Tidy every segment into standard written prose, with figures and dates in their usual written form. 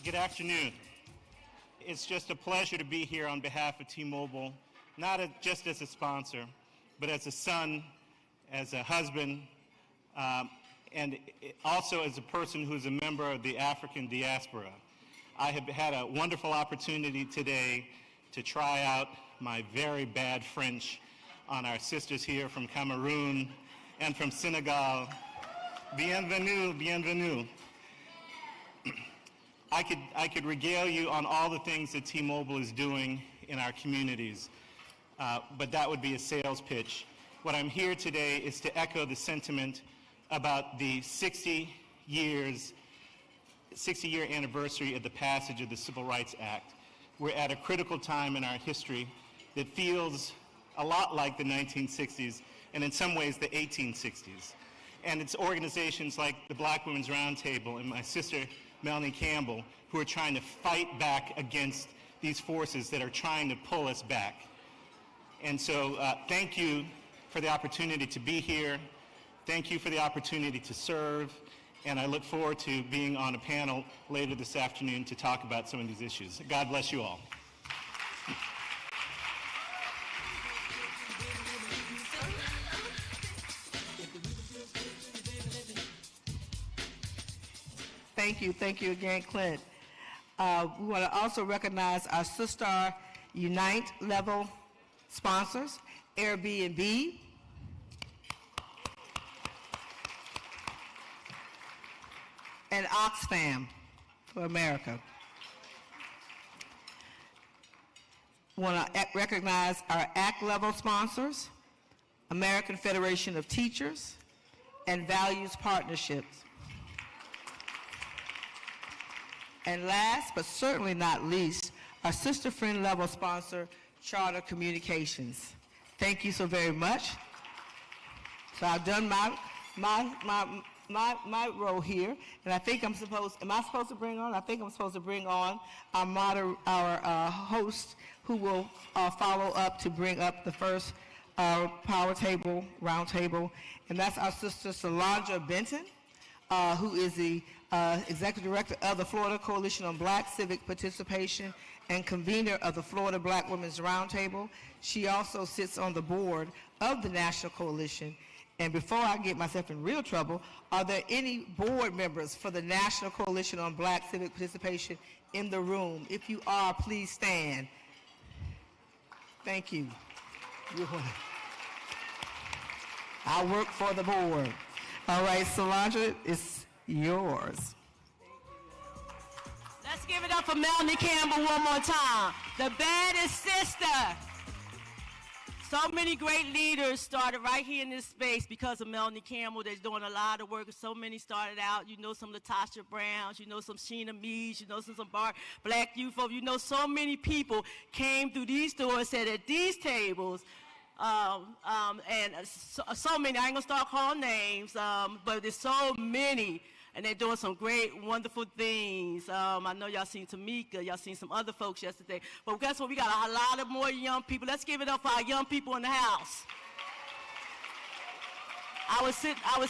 Good afternoon. It's just a pleasure to be here on behalf of T-Mobile, not just as a sponsor, but as a son, as a husband, and also as a person who's a member of the African diaspora. I have had a wonderful opportunity today to try out my very bad French on our sisters here from Cameroon and from Senegal. Bienvenue, bienvenue. I could regale you on all the things that T-Mobile is doing in our communities, but that would be a sales pitch. What I'm here today is to echo the sentiment about the 60-year anniversary of the passage of the Civil Rights Act. We're at a critical time in our history that feels a lot like the 1960s and in some ways the 1860s. And it's organizations like the Black Women's Roundtable and my sister Melanie Campbell who are trying to fight back against these forces that are trying to pull us back. And so thank you for the opportunity to be here. Thank you for the opportunity to serve. And I look forward to being on a panel later this afternoon to talk about some of these issues. God bless you all. Thank you again, Clint. We want to also recognize our Sister Unite level sponsors, Airbnb, and Oxfam for America. We want to recognize our ACT level sponsors, American Federation of Teachers, and Values Partnerships. And last, but certainly not least, our sister friend level sponsor, Charter Communications. Thank you so very much. So I've done my role here, and I think am I supposed to bring on? I think I'm supposed to bring on our host who will follow up to bring up the first round table, and that's our sister Solange Benton, who is the Executive Director of the Florida Coalition on Black Civic Participation and convener of the Florida Black Women's Roundtable. She also sits on the board of the National Coalition. And before I get myself in real trouble, are there any board members for the National Coalition on Black Civic Participation in the room? If you are, please stand. Thank you. I work for the board. All right, Solange, it's yours. Let's give it up for Melanie Campbell one more time. The baddest sister. So many great leaders started right here in this space because of Melanie Campbell. They're doing a lot of work. So many started out. You know some Latasha Browns. You know some Sheena Meads. You know some Black Youth. You know so many people came through these doors, sat at these tables. And so many, I ain't gonna start calling names, but there's so many, and they're doing some great, wonderful things. I know y'all seen Tamika, y'all seen some other folks yesterday, but guess what, we got a lot of more young people. Let's give it up for our young people in the house. I was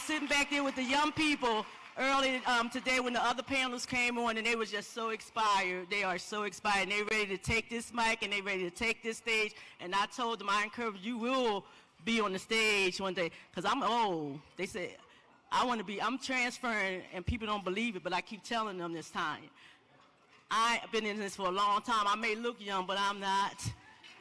sitting back there with the young people early today when the other panelists came on, and they were just so inspired. They are so inspired, and they're ready to take this mic, and they're ready to take this stage. And I told them, I encourage you will be on the stage one day, because I'm old. They said, I'm transferring, and people don't believe it, but I keep telling them this time. I've been in this for a long time. I may look young, but I'm not.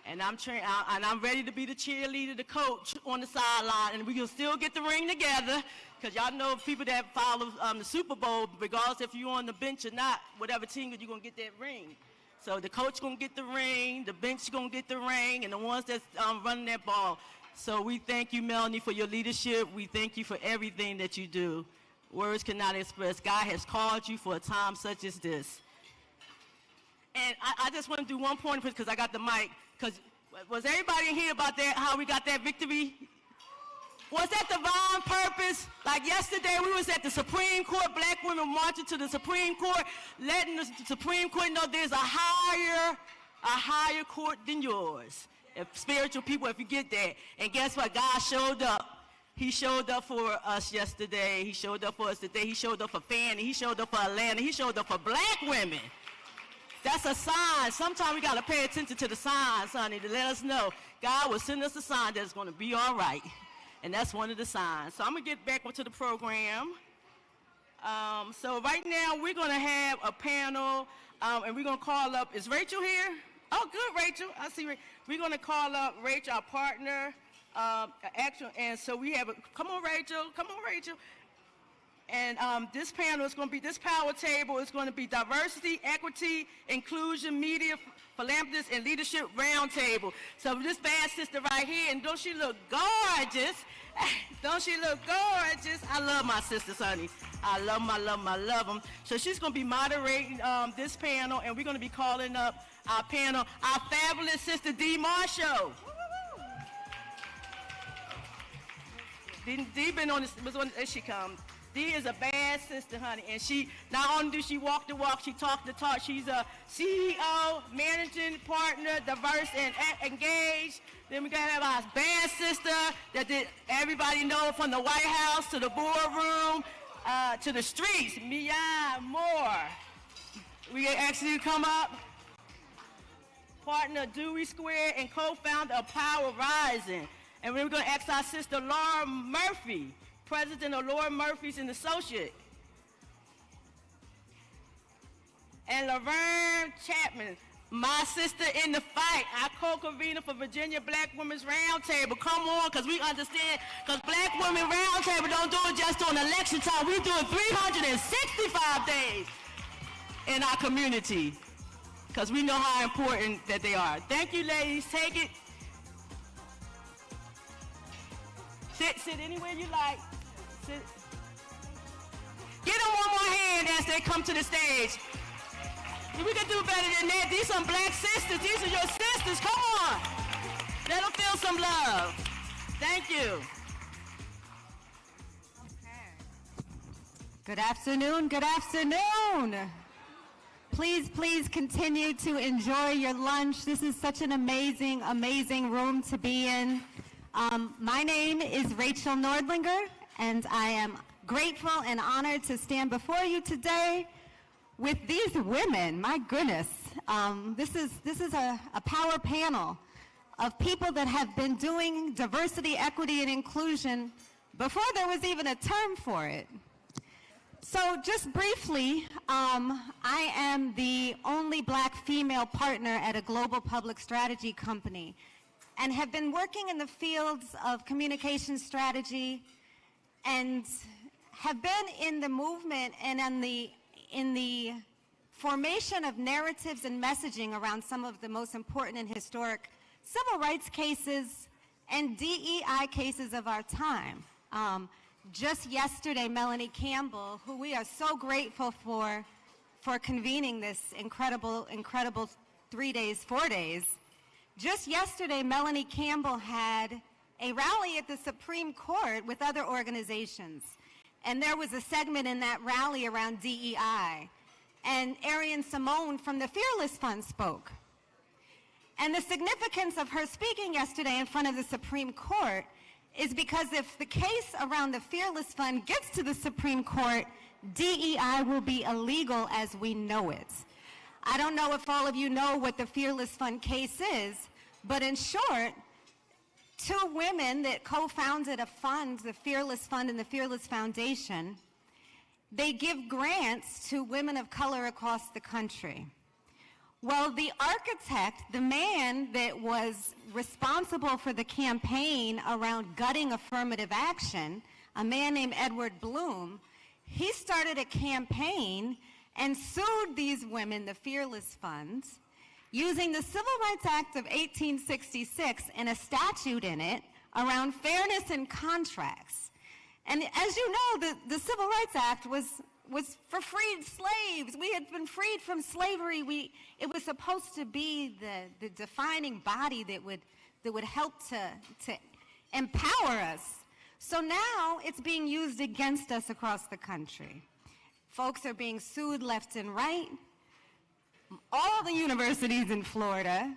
And I'm ready to be the cheerleader, the coach on the sideline, and we can still get the ring together, because y'all know people that follow the Super Bowl, regardless if you're on the bench or not, whatever team, you're going to get that ring. So the coach going to get the ring, the bench going to get the ring, and the ones that's running that ball. So we thank you, Melanie, for your leadership. We thank you for everything that you do. Words cannot express. God has called you for a time such as this. And I just want to do one point, because I got the mic, because was everybody in here about that, how we got that victory? Was that divine purpose? Like yesterday, we was at the Supreme Court, black women marching to the Supreme Court, letting the Supreme Court know there's a higher court than yours. If spiritual people, if you get that. And guess what? God showed up. He showed up for us yesterday. He showed up for us today. He showed up for Fannie. He showed up for Atlanta. He showed up for black women. That's a sign. Sometimes we got to pay attention to the signs, honey, to let us know God will send us a sign that it's going to be all right. And that's one of the signs. So I'm going to get back onto the program. So right now we're going to have a panel, and we're going to call up, is Rachel here? Oh, good, Rachel. I see. We're going to call up Rachel, our partner, Actum, and so we have, come on, Rachel. And this panel is going to be, this power table is going to be diversity, equity, inclusion, media, philanthropists, and leadership roundtable. So this bad sister right here, and don't she look gorgeous? Don't she look gorgeous? I love my sisters, honey. I love them. So she's going to be moderating this panel, and we're going to be calling up our panel, our fabulous sister, Dee Marshall. Dee been on this, there she comes. Dee is a bad sister, honey, and she, not only does she walk the walk, she talk the talk. She's a CEO, managing partner, diverse and engaged. Then we gotta have our bad sister that everybody know from the White House to the boardroom to the streets, Minyon Moore. We actually come up, partner Dewey Square and co-founder of Power Rising. And we're gonna ask our sister Laura Murphy, president of Laura Murphy's and Associate. And Laverne Chatman, my sister in the fight, our co-convener for Virginia Black Women's Roundtable. Come on, because we understand, because Black Women Roundtable don't do it just on election time. We do it 365 days in our community, because we know how important that they are. Thank you, ladies. Take it. Sit anywhere you like. Sit. Give them one more hand as they come to the stage. We can do better than that. These are some black sisters. These are your sisters. Come on. Let them feel some love. Thank you. Okay. Good afternoon. Good afternoon. Please continue to enjoy your lunch. This is such an amazing, amazing room to be in. My name is Rachel Noerdlinger, and I am grateful and honored to stand before you today with these women. My goodness, this is a power panel of people that have been doing diversity, equity, and inclusion before there was even a term for it. So just briefly, I am the only black female partner at a global public strategy company, and have been working in the fields of communication strategy and have been in the movement and in the formation of narratives and messaging around some of the most important and historic civil rights cases and DEI cases of our time. Just yesterday, Melanie Campbell, who we are so grateful for convening this incredible 4 days, just yesterday, Melanie Campbell had a rally at the Supreme Court with other organizations. And there was a segment in that rally around DEI. And Arian Simone from the Fearless Fund spoke. And the significance of her speaking yesterday in front of the Supreme Court is because if the case around the Fearless Fund gets to the Supreme Court, DEI will be illegal as we know it. I don't know if all of you know what the Fearless Fund case is, but in short, two women that co-founded a fund, the Fearless Fund and the Fearless Foundation, they give grants to women of color across the country. Well, the architect, the man that was responsible for the campaign around gutting affirmative action, a man named Edward Bloom, he started a campaign and sued these women, the Fearless Funds, using the Civil Rights Act of 1866 and a statute in it around fairness in contracts. And as you know, the Civil Rights Act was for freed slaves. We had been freed from slavery. It was supposed to be the defining body that would help to empower us. So now it's being used against us across the country. Folks are being sued left and right. All the universities in Florida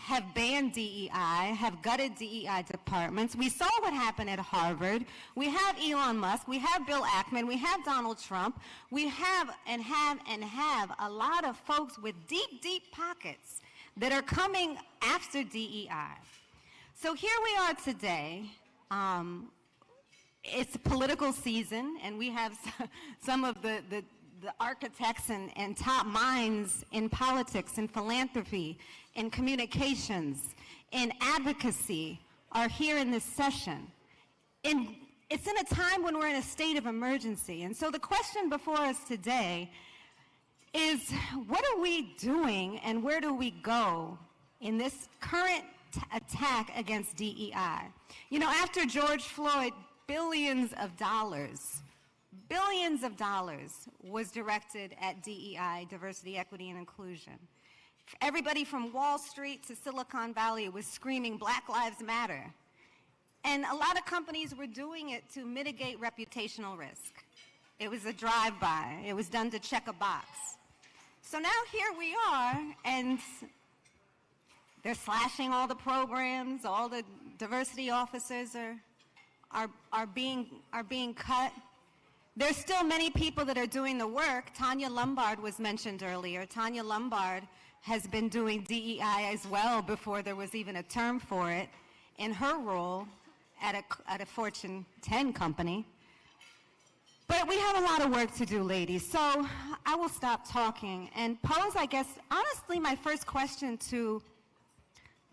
have banned DEI, have gutted DEI departments. We saw what happened at Harvard. We have Elon Musk. We have Bill Ackman. We have Donald Trump. We have a lot of folks with deep, deep pockets that are coming after DEI. So here we are today. It's a political season, and we have some of the architects and top minds in politics, in philanthropy, in communications, in advocacy are here in this session. And it's in a time when we're in a state of emergency. And so the question before us today is, what are we doing and where do we go in this current attack against DEI? You know, after George Floyd, billions of dollars was directed at DEI, diversity, equity, and inclusion. Everybody from Wall Street to Silicon Valley was screaming Black Lives Matter. And a lot of companies were doing it to mitigate reputational risk. It was a drive-by. It was done to check a box. So now here we are, and they're slashing all the programs, all the diversity officers are being cut. There's still many people that are doing the work. Tanya Lombard was mentioned earlier. Tanya Lombard has been doing DEI as well before there was even a term for it in her role at a Fortune 10 company. But we have a lot of work to do, ladies. So I will stop talking and pose, I guess, honestly, my first question to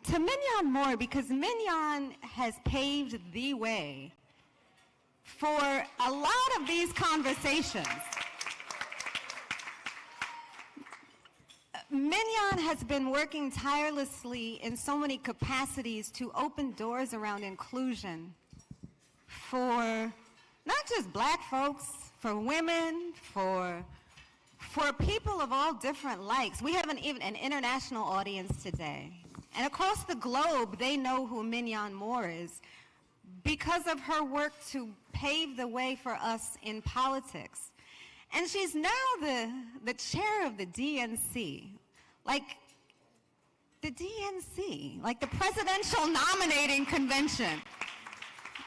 Minyon Moore, because Minyon has paved the way for a lot of these conversations. Minyon has been working tirelessly in so many capacities to open doors around inclusion for not just Black folks, for women, for people of all different likes. We have even an international audience today. And across the globe, they know who Minyon Moore is because of her work to pave the way for us in politics. And she's now the chair of the DNC, like the DNC, like the Presidential Nominating Convention.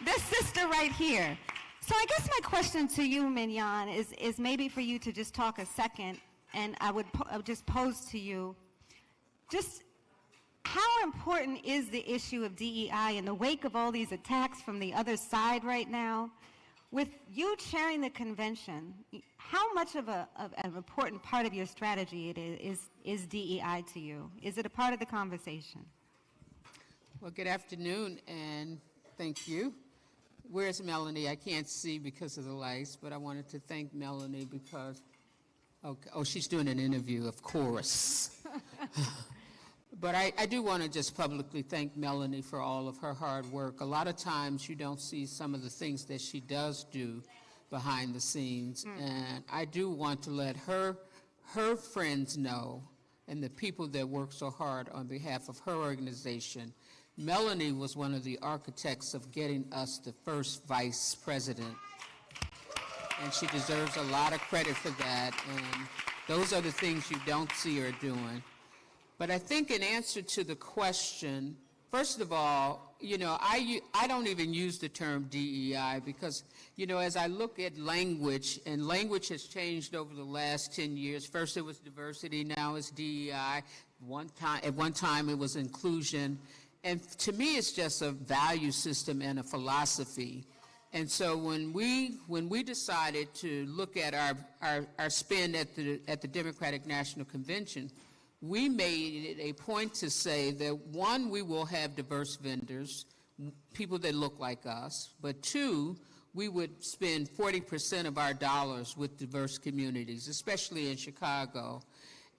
This sister right here. So I guess my question to you, Minyon, is maybe for you to just talk a second, and I would just pose to you, just how important is the issue of DEI in the wake of all these attacks from the other side right now? With you chairing the convention, how much of an important part of your strategy is DEI to you? Is it a part of the conversation? Well, good afternoon, and thank you. Where's Melanie? I can't see because of the lights, but I wanted to thank Melanie because, she's doing an interview, of course. But I do want to just publicly thank Melanie for all of her hard work. A lot of times you don't see some of the things that she does do behind the scenes. And I do want to let her friends know, and the people that work so hard on behalf of her organization. Melanie was one of the architects of getting us the first vice president. And she deserves a lot of credit for that. And those are the things you don't see her doing. But I think in answer to the question, first of all, I don't even use the term DEI because, as I look at language, and language has changed over the last 10 years. First it was diversity, now it's DEI. At one time it was inclusion. And to me, it's just a value system and a philosophy. And so when we decided to look at our spend at the Democratic National Convention, we made it a point to say that, one, we will have diverse vendors, people that look like us, but two, we would spend 40% of our dollars with diverse communities, especially in Chicago.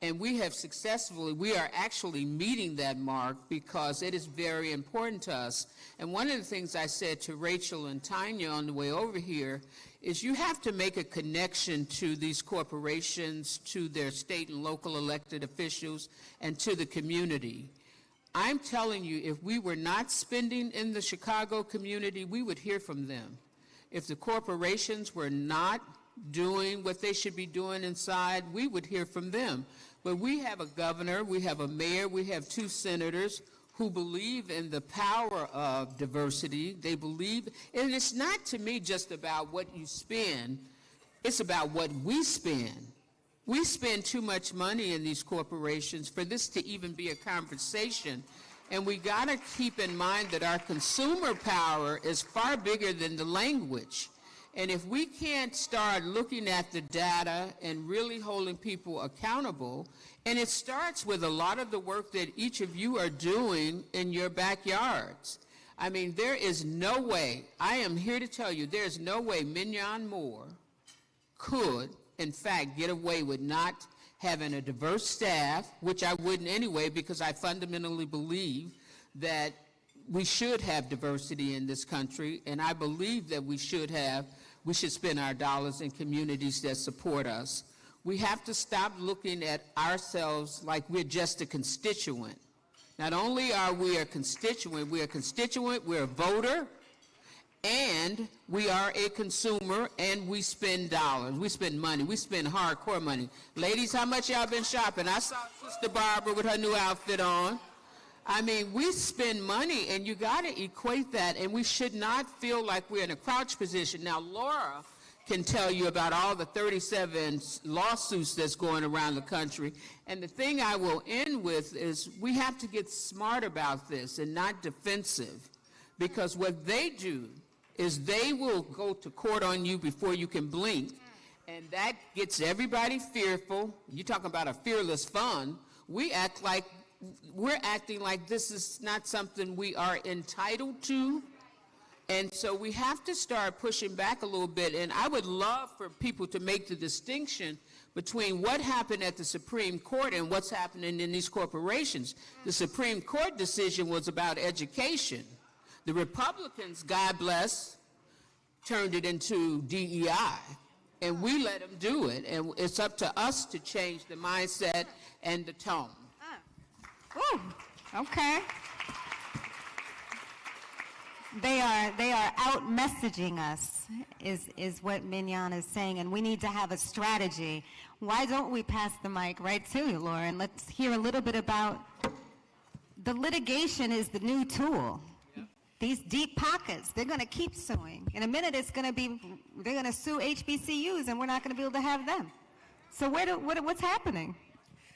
And we are actually meeting that mark because it is very important to us. And one of the things I said to Rachel and Tanya on the way over here is you have to make a connection to these corporations, to their state and local elected officials, and to the community. I'm telling you, if we were not spending in the Chicago community, we would hear from them. If the corporations were not doing what they should be doing inside, we would hear from them. But we have a governor, we have a mayor, we have 2 senators who believe in the power of diversity. They believe, and it's not to me just about what you spend, it's about what we spend. We spend too much money in these corporations for this to even be a conversation. And we got to keep in mind that our consumer power is far bigger than the language. And if we can't start looking at the data and really holding people accountable, and it starts with a lot of the work that each of you are doing in your backyards. I mean, there is no way, I am here to tell you, there is no way Minyon Moore could, in fact, get away with not having a diverse staff, which I wouldn't anyway, because I fundamentally believe that we should have diversity in this country, and I believe that we should spend our dollars in communities that support us. We have to stop looking at ourselves like we're just a constituent. Not only are we a constituent, we're a voter, and we are a consumer, and we spend dollars, we spend money, we spend hardcore money. Ladies, how much y'all been shopping? I saw Sister Barbara with her new outfit on. I mean, we spend money, and you got to equate that, and we should not feel like we're in a crouch position. Now, Laura can tell you about all the 37 lawsuits that's going around the country, and the thing I will end with is we have to get smart about this and not defensive, because what they do is they will go to court on you before you can blink, and that gets everybody fearful. You're talking about a fearless fund. We're acting like this is not something we are entitled to, and so we have to start pushing back a little bit, and I would love for people to make the distinction between what happened at the Supreme Court and what's happening in these corporations. The Supreme Court decision was about education. The Republicans, God bless, turned it into DEI, and we let them do it, and it's up to us to change the mindset and the tone. Ooh, okay. They are out messaging us, is what Minyon is saying, and we need to have a strategy. Why don't we pass the mic right to you, Lauren? Let's hear a little bit about the litigation is the new tool. These deep pockets, they're going to keep suing. In a minute, they're going to sue HBCUs, and we're not going to be able to have them. So what's happening?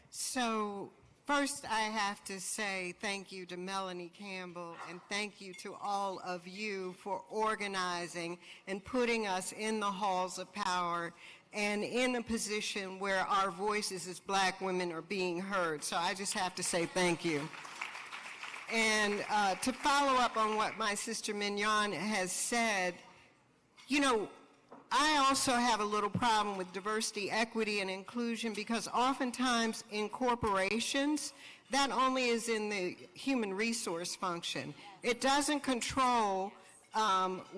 So first, I have to say thank you to Melanie Campbell, and thank you to all of you for organizing and putting us in the halls of power and in a position where our voices as Black women are being heard. So I just have to say thank you. And to follow up on what my sister Minyon has said, you know, I also have a little problem with diversity, equity, and inclusion, because oftentimes in corporations, that only is in the human resource function. It doesn't control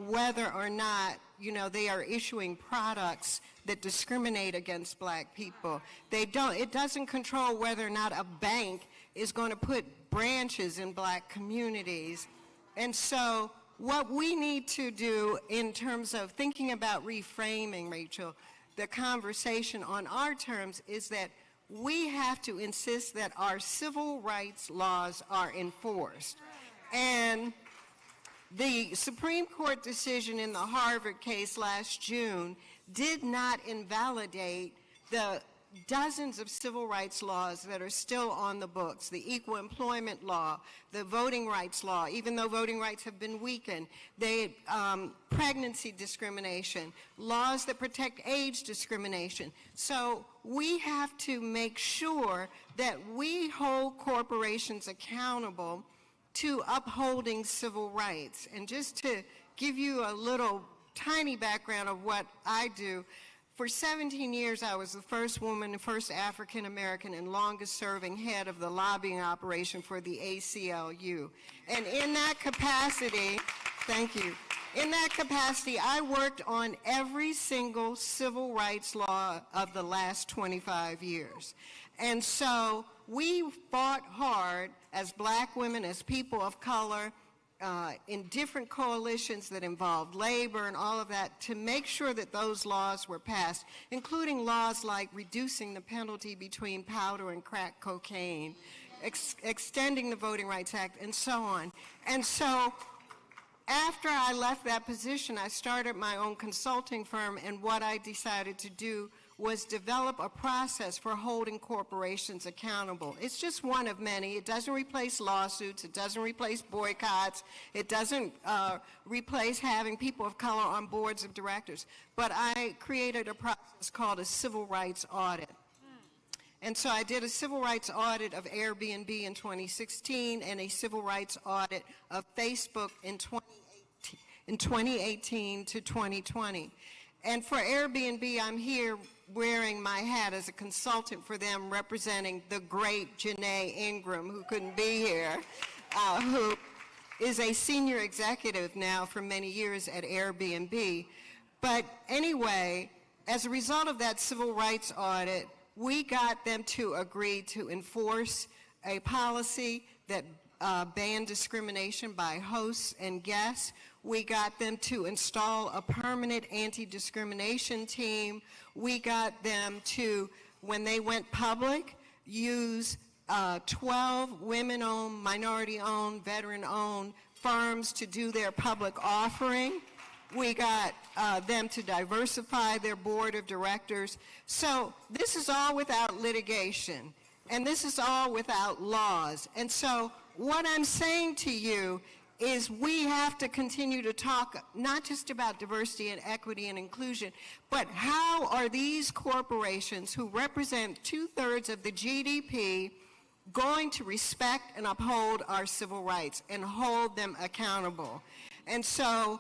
whether or not, you know, they are issuing products that discriminate against Black people. It doesn't control whether or not a bank is going to put branches in Black communities. And so what we need to do in terms of thinking about reframing, Rachel, the conversation on our terms is that we have to insist that our civil rights laws are enforced. And the Supreme Court decision in the Harvard case last June did not invalidate the dozens of civil rights laws that are still on the books, the equal employment law, the voting rights law, even though voting rights have been weakened, pregnancy discrimination, laws that protect age discrimination. So we have to make sure that we hold corporations accountable to upholding civil rights. And just to give you a little tiny background of what I do, for 17 years, I was the first woman, the first African-American, and longest-serving head of the lobbying operation for the ACLU. And in that capacity, thank you, in that capacity, I worked on every single civil rights law of the last 25 years. And so we fought hard as Black women, as people of color, in different coalitions that involved labor and all of that, to make sure that those laws were passed, including laws like reducing the penalty between powder and crack cocaine, extending the Voting Rights Act, and so on. And so after I left that position, I started my own consulting firm, and what I decided to do was develop a process for holding corporations accountable. It's just one of many. It doesn't replace lawsuits. It doesn't replace boycotts. It doesn't replace having people of color on boards of directors. But I created a process called a civil rights audit. And so I did a civil rights audit of Airbnb in 2016 and a civil rights audit of Facebook in 2018 to 2020. And for Airbnb, I'm here wearing my hat as a consultant for them, representing the great Janae Ingram, who couldn't be here, who is a senior executive now for many years at Airbnb. But anyway, as a result of that civil rights audit, we got them to agree to enforce a policy that banned discrimination by hosts and guests. We got them to install a permanent anti-discrimination team. We got them to, when they went public, use 12 women-owned, minority-owned, veteran-owned firms to do their public offering. We got them to diversify their board of directors. So this is all without litigation, and this is all without laws. And so what I'm saying to you is we have to continue to talk not just about diversity and equity and inclusion, but how are these corporations who represent 2/3 of the GDP going to respect and uphold our civil rights and hold them accountable? And so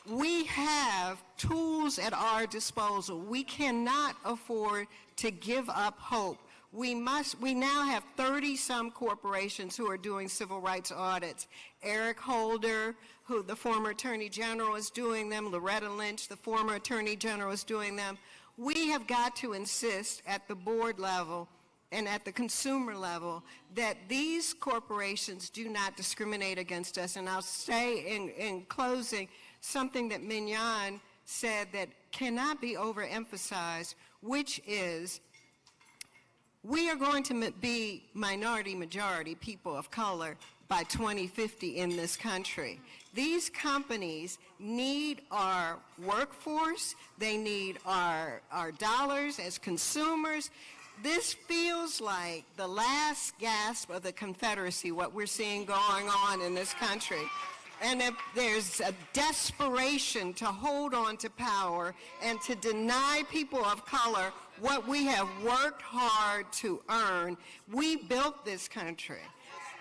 we have tools at our disposal. We cannot afford to give up hope. We now have 30-some corporations who are doing civil rights audits. Eric Holder, who the former Attorney General, is doing them. Loretta Lynch, the former Attorney General, is doing them. We have got to insist at the board level and at the consumer level that these corporations do not discriminate against us. And I'll say in closing something that Minyon said that cannot be overemphasized, which is we are going to be minority majority people of color by 2050 in this country. These companies need our workforce. They need our dollars as consumers. This feels like the last gasp of the Confederacy, what we're seeing going on in this country. And if there's a desperation to hold on to power and to deny people of color what we have worked hard to earn. We built this country.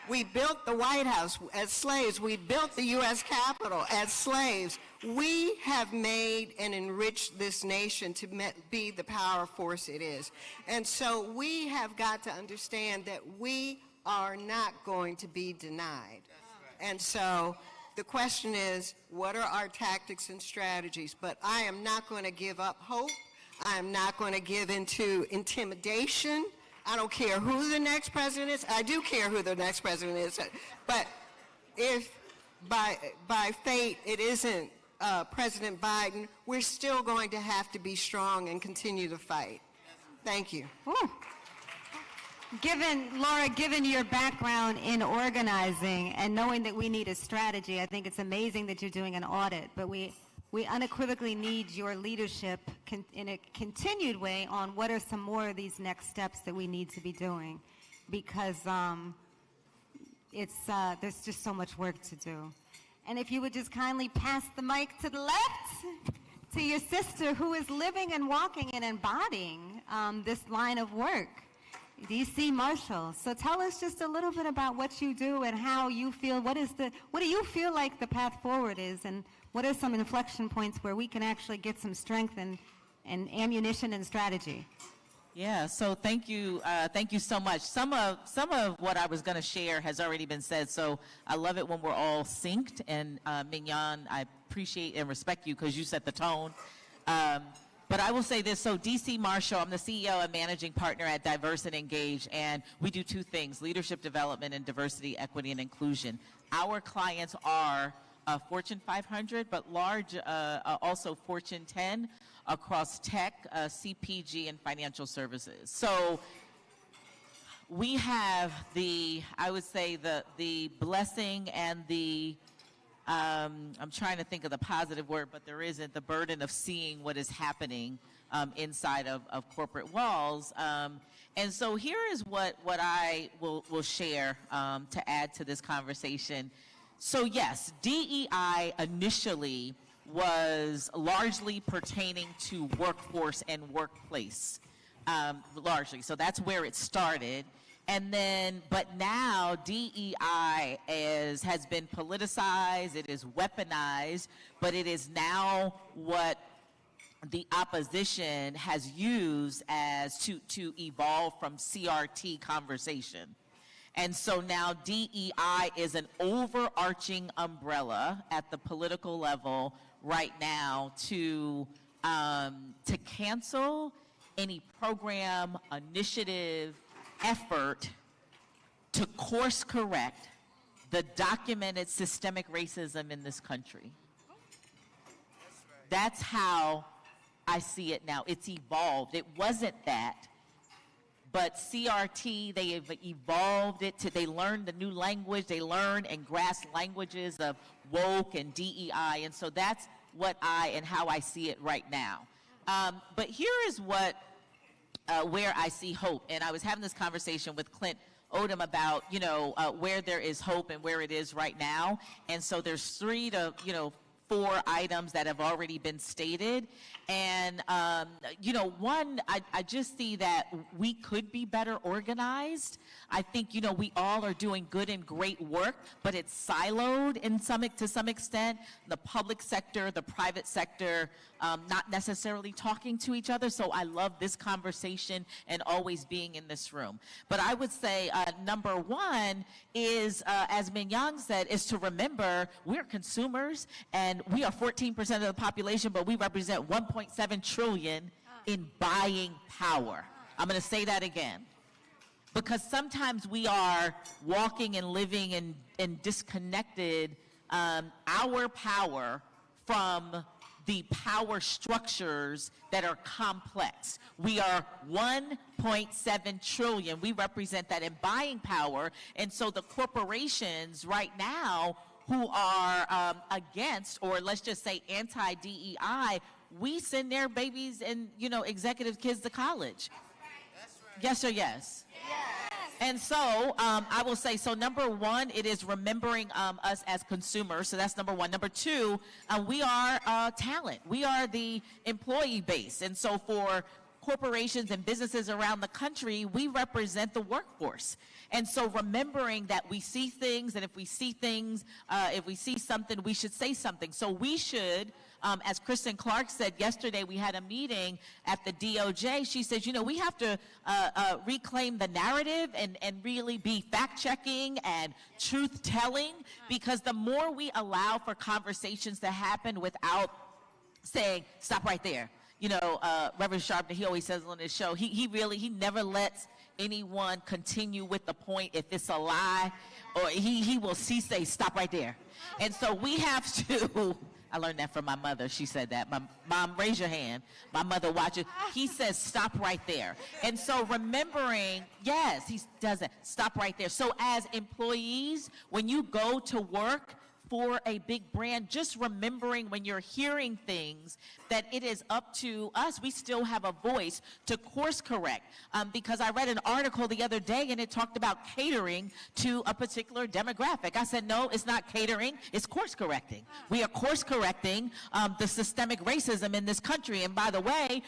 We built the White House as slaves. We built the U.S. Capitol as slaves. We have made and enriched this nation to be the power force it is. And so we have got to understand that we are not going to be denied. And so the question is, what are our tactics and strategies? But I am not going to give up hope. I am not going to give into intimidation. I don't care who the next president is. I do care who the next president is. But if by fate it isn't President Biden, we're still going to have to be strong and continue to fight. Thank you. Ooh. Laura, given your background in organizing and knowing that we need a strategy, I think it's amazing that you're doing an audit, but we unequivocally need your leadership in a continued way on what are some more of these next steps that we need to be doing, because there's just so much work to do. And if you would just kindly pass the mic to the left to your sister who is living and walking and embodying this line of work, DC Marshall. So tell us just a little bit about what you do and how you feel, what do you feel like the path forward is, and what are some inflection points where we can actually get some strength and ammunition and strategy? Yeah, so thank you so much. Some of what I was going to share has already been said, so I love it when we're all synced, and Minyon, I appreciate and respect you because you set the tone. But I will say this, so DC Marshall, I'm the CEO and managing partner at Diverse and Engage, and we do two things, leadership development and diversity, equity, and inclusion. Our clients are Fortune 500, but large, also Fortune 10 across tech, CPG, and financial services. So we have I would say the blessing and I'm trying to think of the positive word, but there isn't, the burden of seeing what is happening inside of corporate walls. And so here is what I will share to add to this conversation. So yes, DEI initially was largely pertaining to workforce and workplace, largely. So that's where it started. And then, but now DEI has been politicized, it is weaponized, but it is now what the opposition has used as to evolve from CRT conversation. And so now DEI is an overarching umbrella at the political level right now to cancel any program, initiative, effort to course correct the documented systemic racism in this country. That's how I see it now. It's evolved. It wasn't that, but CRT, they have evolved it they learned the new language, they learn and grasp languages of woke and DEI, and so that's what how I see it right now. But here is where I see hope, and I was having this conversation with Clint Odom about, where there is hope and where it is right now, and so there's 3 to 4 items that have already been stated. And, one, I just see that we could be better organized. I think, we all are doing good and great work, but it's siloed to some extent. The public sector, the private sector, not necessarily talking to each other. So I love this conversation and always being in this room. But I would say number 1 is, as Minyon said, is to remember we're consumers and we are 14% of the population, but we represent 1.7 trillion in buying power. I'm going to say that again. Because sometimes we are walking and living and disconnected our power from the power structures that are complex. We are 1.7 trillion. We represent that in buying power. And so the corporations right now who are against, or let's just say anti-DEI, we send their babies and, executive kids to college. That's right. Yes or yes? Yes. And so I will say, so number 1, it is remembering us as consumers. So that's number 1. Number 2, we are talent. We are the employee base. And so for corporations and businesses around the country, we represent the workforce. And so remembering that we see things, and if we see things, if we see something, we should say something. So we should, as Kristen Clark said yesterday, we had a meeting at the DOJ. She says, we have to reclaim the narrative and really be fact-checking and truth-telling, because the more we allow for conversations to happen without saying, stop right there. Reverend Sharpton, he always says on his show, he never lets anyone continue with the point if it's a lie, or he will say, stop right there. And so we have to, I learned that from my mother. She said that. My mom, raise your hand. My mother watches. He says, stop right there. And so remembering, yes, he does it. Stop right there. So as employees, when you go to work for a big brand, just remembering when you're hearing things that it is up to us. We still have a voice to course correct. Because I read an article the other day and it talked about catering to a particular demographic. I said, no, it's not catering, it's course correcting. We are course correcting the systemic racism in this country. And by the way,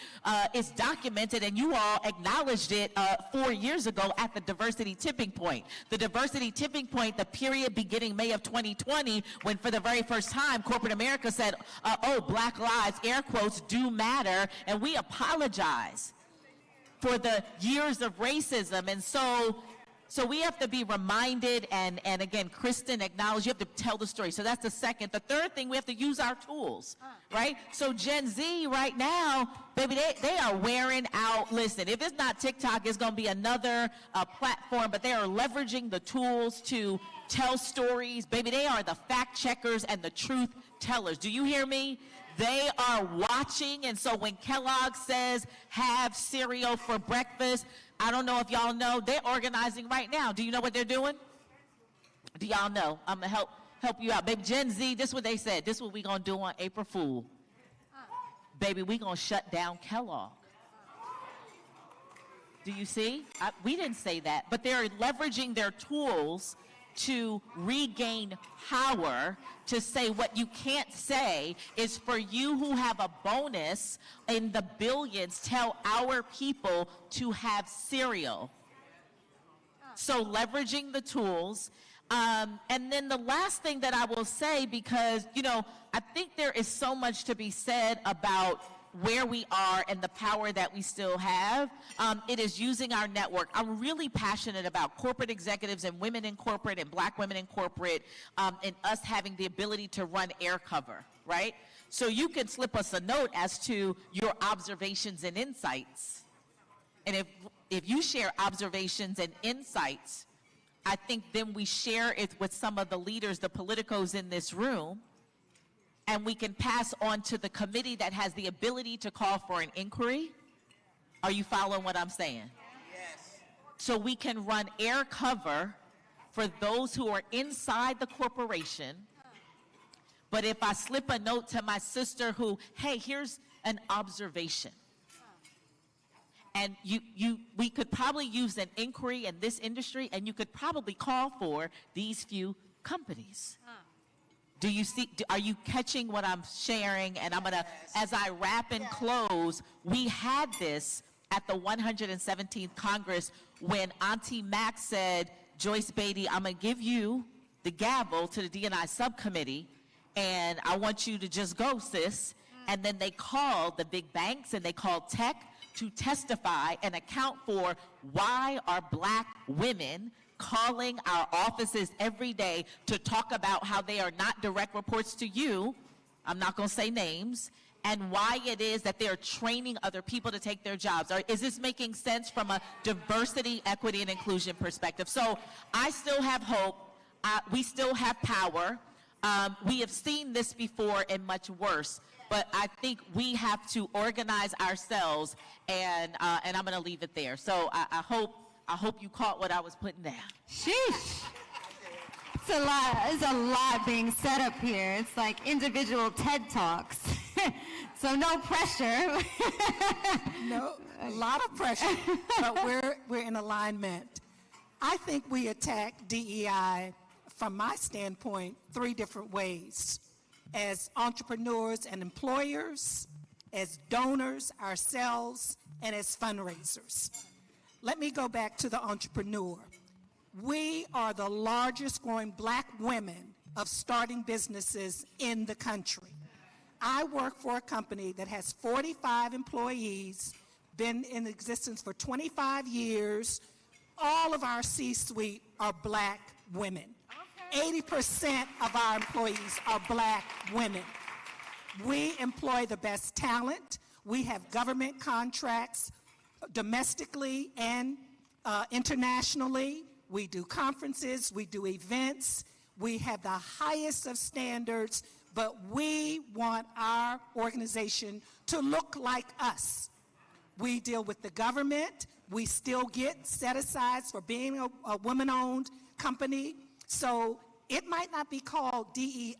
it's documented, and you all acknowledged it 4 years ago at the diversity tipping point. The diversity tipping point, the period beginning May of 2020, when for the very first time corporate America said, oh, Black lives, air quotes, do matter, and we apologize for the years of racism. And so we have to be reminded, and again, Kristen acknowledged, you have to tell the story. So that's the second. The third thing, we have to use our tools, right? So Gen Z right now, baby, they are wearing out. Listen, if it's not TikTok, it's going to be another platform, but they are leveraging the tools to tell stories. Baby, they are the fact checkers and the truth tellers. Do you hear me? They are watching, and so when Kellogg says have cereal for breakfast, I don't know if y'all know, they're organizing right now. Do you know what they're doing? Do y'all know? I'm gonna help you out. Baby, Gen Z, this is what they said. This is what we gonna do on April Fool. Baby, we gonna shut down Kellogg. Do you see? We didn't say that, but they're leveraging their tools to regain power, to say what you can't say is for you who have a bonus in the billions, tell our people to have cereal. So leveraging the tools. And then the last thing that I will say, because, you know, I think there is so much to be said about where we are and the power that we still have. It is using our network. I'm really passionate about corporate executives and women in corporate and black women in corporate, and us having the ability to run air cover, right? So you can slip us a note as to your observations and insights. And if you share observations and insights, I think then we share it with some of the leaders, the politicos in this room, and we can pass on to the committee that has the ability to call for an inquiry. Are you following what I'm saying? Yes. So we can run air cover for those who are inside the corporation. But if I slip a note to my sister who, hey, here's an observation. And we could probably use an inquiry in this industry, and you could probably call for these few companies. Do you see, are you catching what I'm sharing? And I'm gonna, as I wrap and close, we had this at the 117th Congress when Auntie Mac said, Joyce Beatty, I'm gonna give you the gavel to the D&I subcommittee, and I want you to just go, sis. And then they called the big banks and they called tech to testify and account for why are black women calling our offices every day to talk about how they are not direct reports to you, I'm not going to say names, and why it is that they're training other people to take their jobs. Is this making sense from a diversity, equity, and inclusion perspective? So I still have hope. We still have power. We have seen this before and much worse. But I think we have to organize ourselves, and I'm going to leave it there. So I hope you caught what I was putting down. Sheesh. It's a lot. There's a lot being set up here. It's like individual TED Talks. So no pressure. No, a lot of pressure, but we're in alignment. I think we attack DEI, from my standpoint, 3 different ways. As entrepreneurs and employers, as donors ourselves, and as fundraisers. Let me go back to the entrepreneur. We are the largest growing black women of starting businesses in the country. I work for a company that has 45 employees, been in existence for 25 years. All of our C-suite are black women. 80% of our employees are black women. We employ the best talent. We have government contracts domestically and internationally. We do conferences, we do events. We have the highest of standards, but we want our organization to look like us. We deal with the government. We still get set-asides for being a woman-owned company. So it might not be called DEI,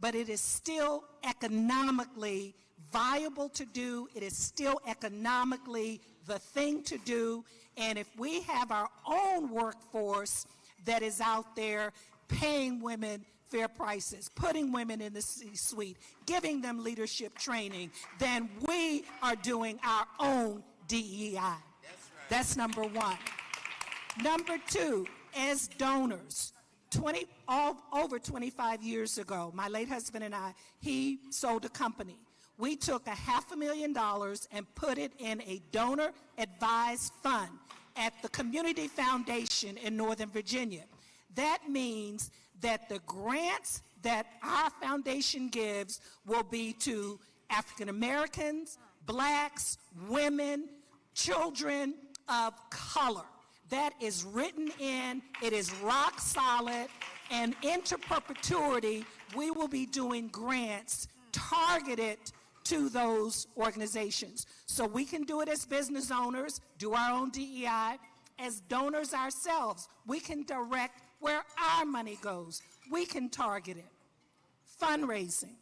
but it is still economically viable to do. It is still economically the thing to do. And if we have our own workforce that is out there paying women fair prices, putting women in the C-suite, giving them leadership training, then we are doing our own DEI. That's right. That's number 1. Number 2, as donors, over 25 years ago, my late husband and I, he sold a company. We took $500,000 and put it in a donor-advised fund at the Community Foundation in Northern Virginia. That means that the grants that our foundation gives will be to African Americans, blacks, women, children of color. That is written in, it is rock solid, and into perpetuity we will be doing grants targeted to those organizations. So we can do it as business owners, do our own DEI. As donors ourselves, we can direct where our money goes. We can target it. Fundraising.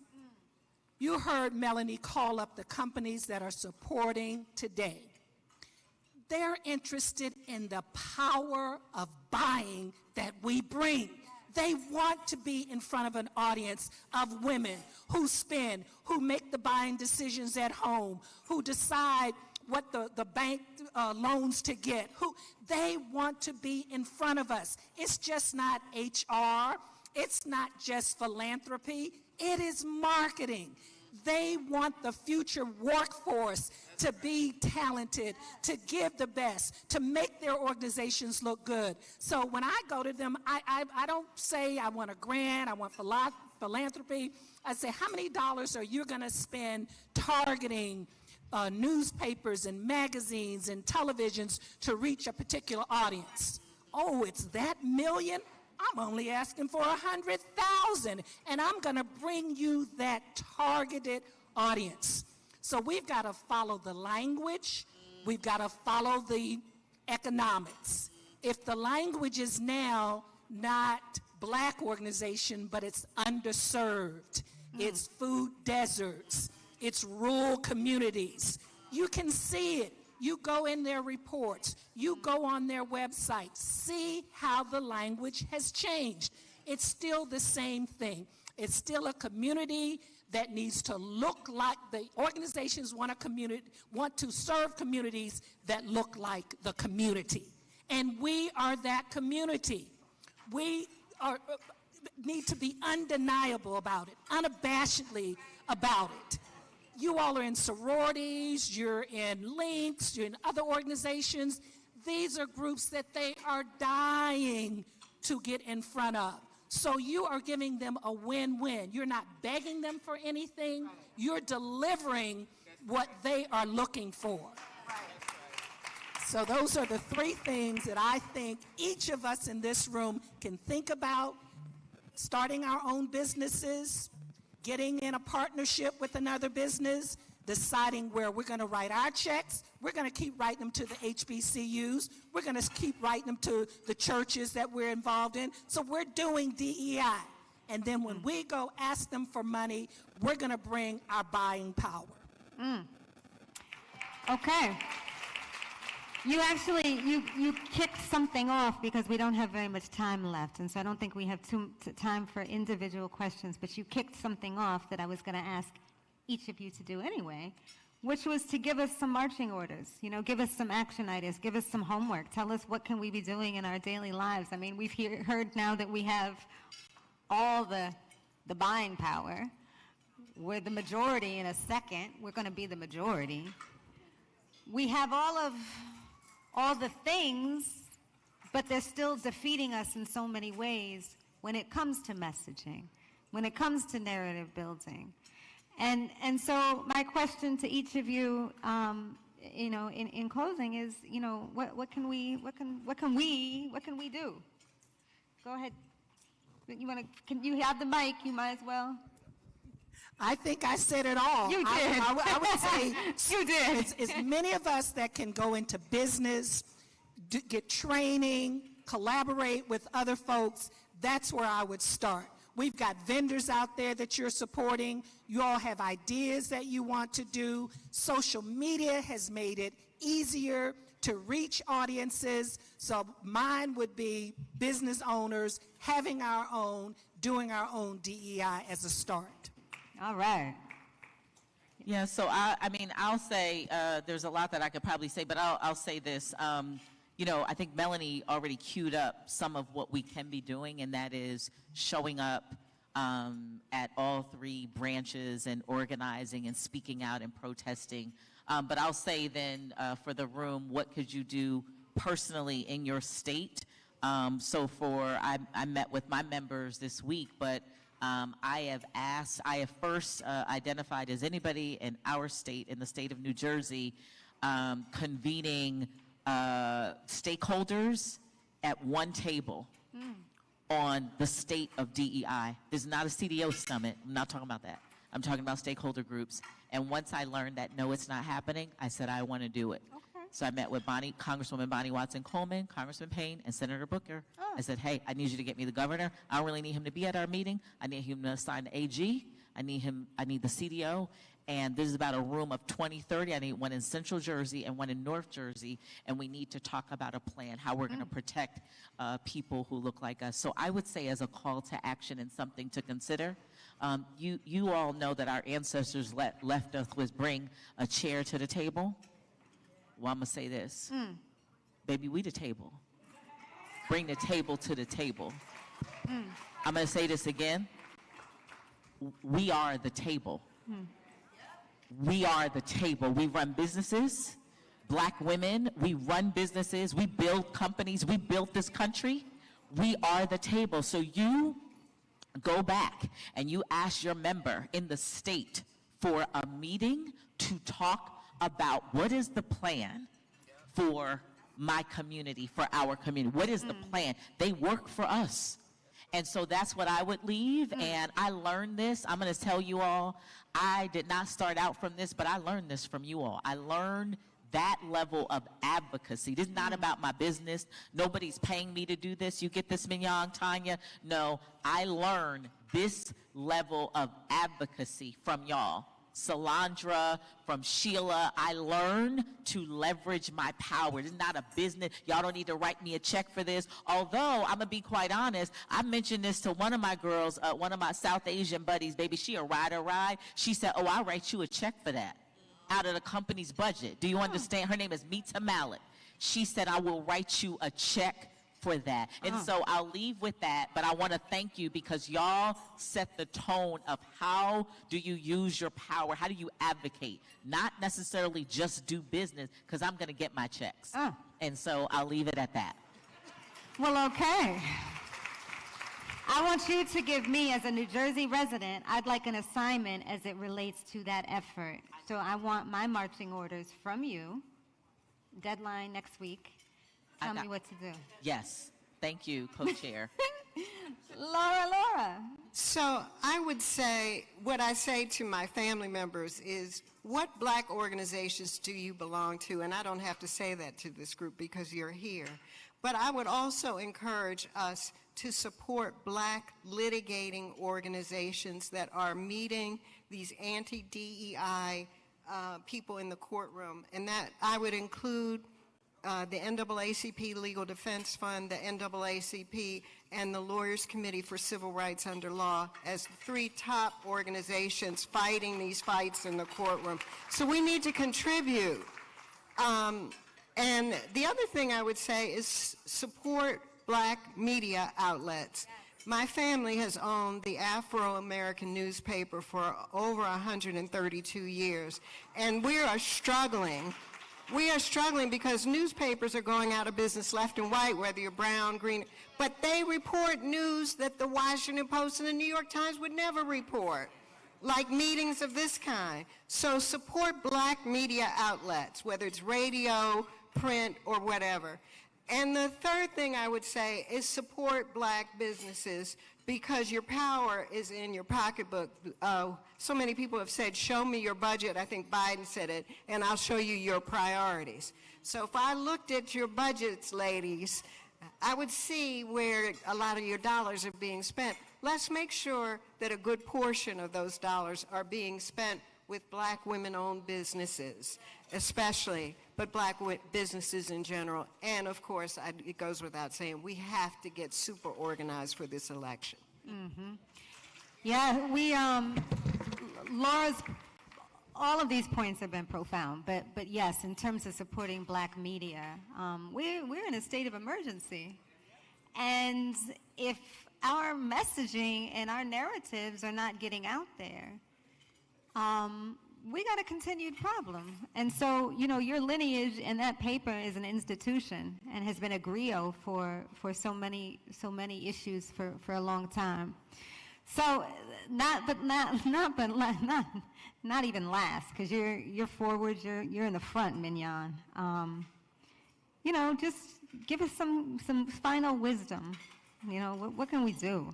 You heard Melanie call up the companies that are supporting today. They're interested in the power of buying that we bring. They want to be in front of an audience of women who spend, who make the buying decisions at home, who decide what the bank loans to get. They want to be in front of us. It's just not HR. It's not just philanthropy. It is marketing. They want the future workforce to be talented, to give the best, to make their organizations look good. So when I go to them, I don't say I want a grant, I want philanthropy. I say, how many dollars are you going to spend targeting newspapers and magazines and televisions to reach a particular audience? Oh, it's that million? I'm only asking for 100,000, and I'm going to bring you that targeted audience. So we've got to follow the language. We've got to follow the economics. If the language is now not black organization, but it's underserved, it's food deserts, it's rural communities, you can see it. You go in their reports, you go on their website, see how the language has changed. It's still the same thing. It's still a community that needs to look like the organizations want to serve communities that look like the community. And we are that community. We need to be undeniable about it, unabashedly about it. You all are in sororities, you're in links, you're in other organizations. These are groups that they are dying to get in front of. So you are giving them a win-win. You're not begging them for anything. You're delivering what they are looking for. So those are the three things that I think each of us in this room can think about: starting our own businesses, getting in a partnership with another business, deciding where we're going to write our checks. We're going to keep writing them to the HBCUs. We're going to keep writing them to the churches that we're involved in. So we're doing DEI. And then when we go ask them for money, we're going to bring our buying power. Okay. You actually, you kicked something off because we don't have very much time left, and so I don't think we have time for individual questions, but you kicked something off that I was going to ask each of you to do anyway, which was to give us some marching orders, give us some action items, give us some homework, tell us what can we be doing in our daily lives. I mean, we've heard now that we have all the buying power. We're the majority in a second. We're going to be the majority. We have all the things, but they're still defeating us in so many ways when it comes to messaging, when it comes to narrative building. And so my question to each of you, in closing is, what can we do? Go ahead. Can you have the mic? You might as well. I think I said it all. You did. I would say you did. It's many of us that can go into business, get training, collaborate with other folks. That's where I would start. We've got vendors out there that you're supporting. You all have ideas that you want to do. Social media has made it easier to reach audiences. So mine would be business owners, having our own, doing our own DEI as a start. All right. Yeah, so I'll say there's a lot that I could probably say, but I'll say this. I think Melanie already queued up some of what we can be doing, and that is showing up at all three branches and organizing and speaking out and protesting. But I'll say then for the room, what could you do personally in your state? I met with my members this week, but I have first identified as anybody in our state, in the state of New Jersey, convening stakeholders at one table on the state of DEI. There's not a CDO summit. I'm not talking about that. I'm talking about stakeholder groups. And once I learned that, no, it's not happening, I said I want to do it. Okay. So I met with Congresswoman Bonnie Watson-Coleman, Congressman Payne, and Senator Booker. I said, hey, I need you to get me the governor. I don't really need him to be at our meeting. I need him to assign the AG. I need the CDO. And this is about a room of 20, 30. I need one in Central Jersey and one in North Jersey. And we need to talk about a plan, how we're going to protect people who look like us. So I would say as a call to action and something to consider, you all know that our ancestors left us with bring a chair to the table. Well, I'm going to say this. Baby, we the table. Bring the table to the table. I'm going to say this again. We are the table. We are the table. We run businesses. Black women, we run businesses. We build companies. We built this country. We are the table. So you go back and you ask your member in the state for a meeting to talk about what is the plan for my community, for our community. What is the plan? They work for us. And so that's what I would leave, and I learned this. I'm going to tell you all, I did not start out from this, but I learned this from you all. I learned that level of advocacy. This is not about my business. Nobody's paying me to do this. You get this, Minyon, Tanya? No, I learned this level of advocacy from y'all. Salandra, from Sheila, I learned to leverage my power. This is not a business. Y'all don't need to write me a check for this. Although, I'm going to be quite honest, I mentioned this to one of my girls, one of my South Asian buddies, baby, she a ride. She said, oh, I'll write you a check for that out of the company's budget. Do you understand? Her name is Meeta Malik. She said, I will write you a check for that. And so I'll leave with that, but I want to thank you because y'all set the tone of how do you use your power? How do you advocate? Not necessarily just do business, because I'm going to get my checks. And so I'll leave it at that. Well, okay. I want you to give me, as a New Jersey resident, I'd like an assignment as it relates to that effort. So I want my marching orders from you. Deadline next week. Tell me what to do. Yes. Thank you, co-chair. Laura. So I would say, what I say to my family members is, what black organizations do you belong to? And I don't have to say that to this group because you're here. But I would also encourage us to support black litigating organizations that are meeting these anti-DEI people in the courtroom. And that I would include the NAACP Legal Defense Fund, the NAACP, and the Lawyers Committee for Civil Rights Under Law as the three top organizations fighting these fights in the courtroom. So we need to contribute. And the other thing I would say is support black media outlets. My family has owned the Afro-American newspaper for over 132 years, and we are struggling. We are struggling because newspapers are going out of business left and right, whether you're brown, green, but they report news that the Washington Post and the New York Times would never report, like meetings of this kind. So support black media outlets, whether it's radio, print, or whatever. And the third thing I would say is support black businesses, because your power is in your pocketbook. So many people have said, show me your budget. I think Biden said it, and I'll show you your priorities. So if I looked at your budgets, ladies, I would see where a lot of your dollars are being spent. Let's make sure that a good portion of those dollars are being spent with black women-owned businesses, especially, but black businesses in general. And of course, it goes without saying, we have to get super organized for this election. Yeah, Laura's, all of these points have been profound, but yes, in terms of supporting black media, we're in a state of emergency. And if our messaging and our narratives are not getting out there, we got a continued problem. And so, you know, your lineage in that paper is an institution and has been a griot for so many issues for a long time. So, not even last, because you're forward, you're in the front, Minyon. You know, just give us some final wisdom You know, what can we do?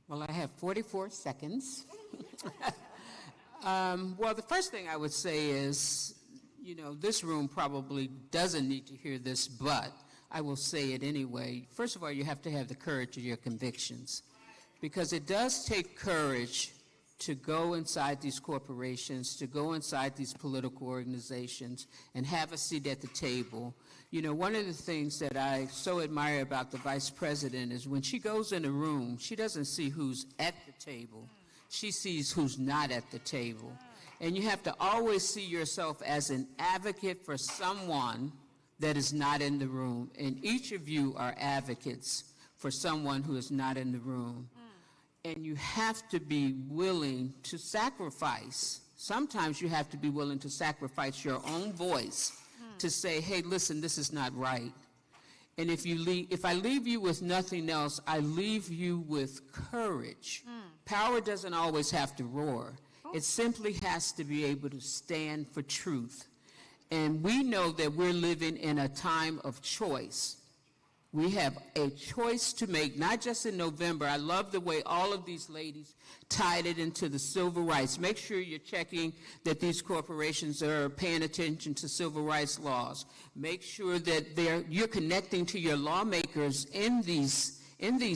Well, I have 44 seconds. Well, the first thing I would say is, you know, this room probably doesn't need to hear this, but I will say it anyway. First of all, you have to have the courage of your convictions, because it does take courage to go inside these corporations, to go inside these political organizations and have a seat at the table. You know, one of the things that I so admire about the vice president is when she goes in a room, she doesn't see who's at the table. She sees who's not at the table. And you have to always see yourself as an advocate for someone that is not in the room. And each of you are advocates for someone who is not in the room. And you have to be willing to sacrifice. Sometimes you have to be willing to sacrifice your own voice to say, hey, listen, this is not right. And if I leave you with nothing else, I leave you with courage. Power doesn't always have to roar. It simply has to be able to stand for truth. And we know that we're living in a time of choice. We have a choice to make, not just in November. I love the way all of these ladies tied it into the civil rights. Make sure you're checking that these corporations are paying attention to civil rights laws. Make sure that you're connecting to your lawmakers in these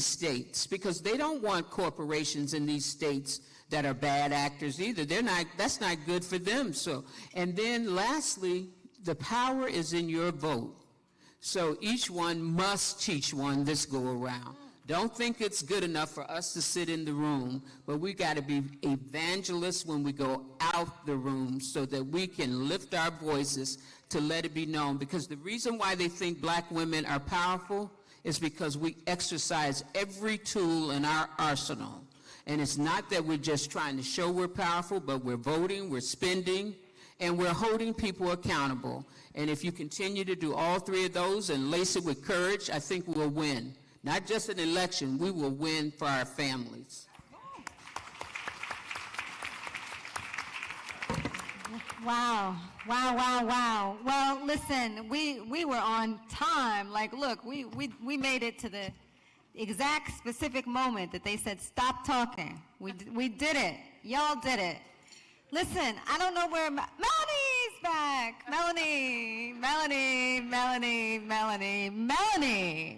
states, because they don't want corporations in these states that are bad actors either. That's not good for them. So, and then lastly, the power is in your vote. So each one must teach one this go around. Don't think it's good enough for us to sit in the room, but we got to be evangelists when we go out the room so that we can lift our voices to let it be known. Because the reason why they think black women are powerful is because we exercise every tool in our arsenal. And it's not that we're just trying to show we're powerful, but we're voting, we're spending, and we're holding people accountable. And if you continue to do all three of those and lace it with courage, I think we'll win. Not just an election, we will win for our families. Wow, wow, wow, wow. Well, listen, we were on time. Like, look, we made it to the exact specific moment that they said, stop talking. We did it. Y'all did it. Listen, I don't know where Melanie's back. Melanie.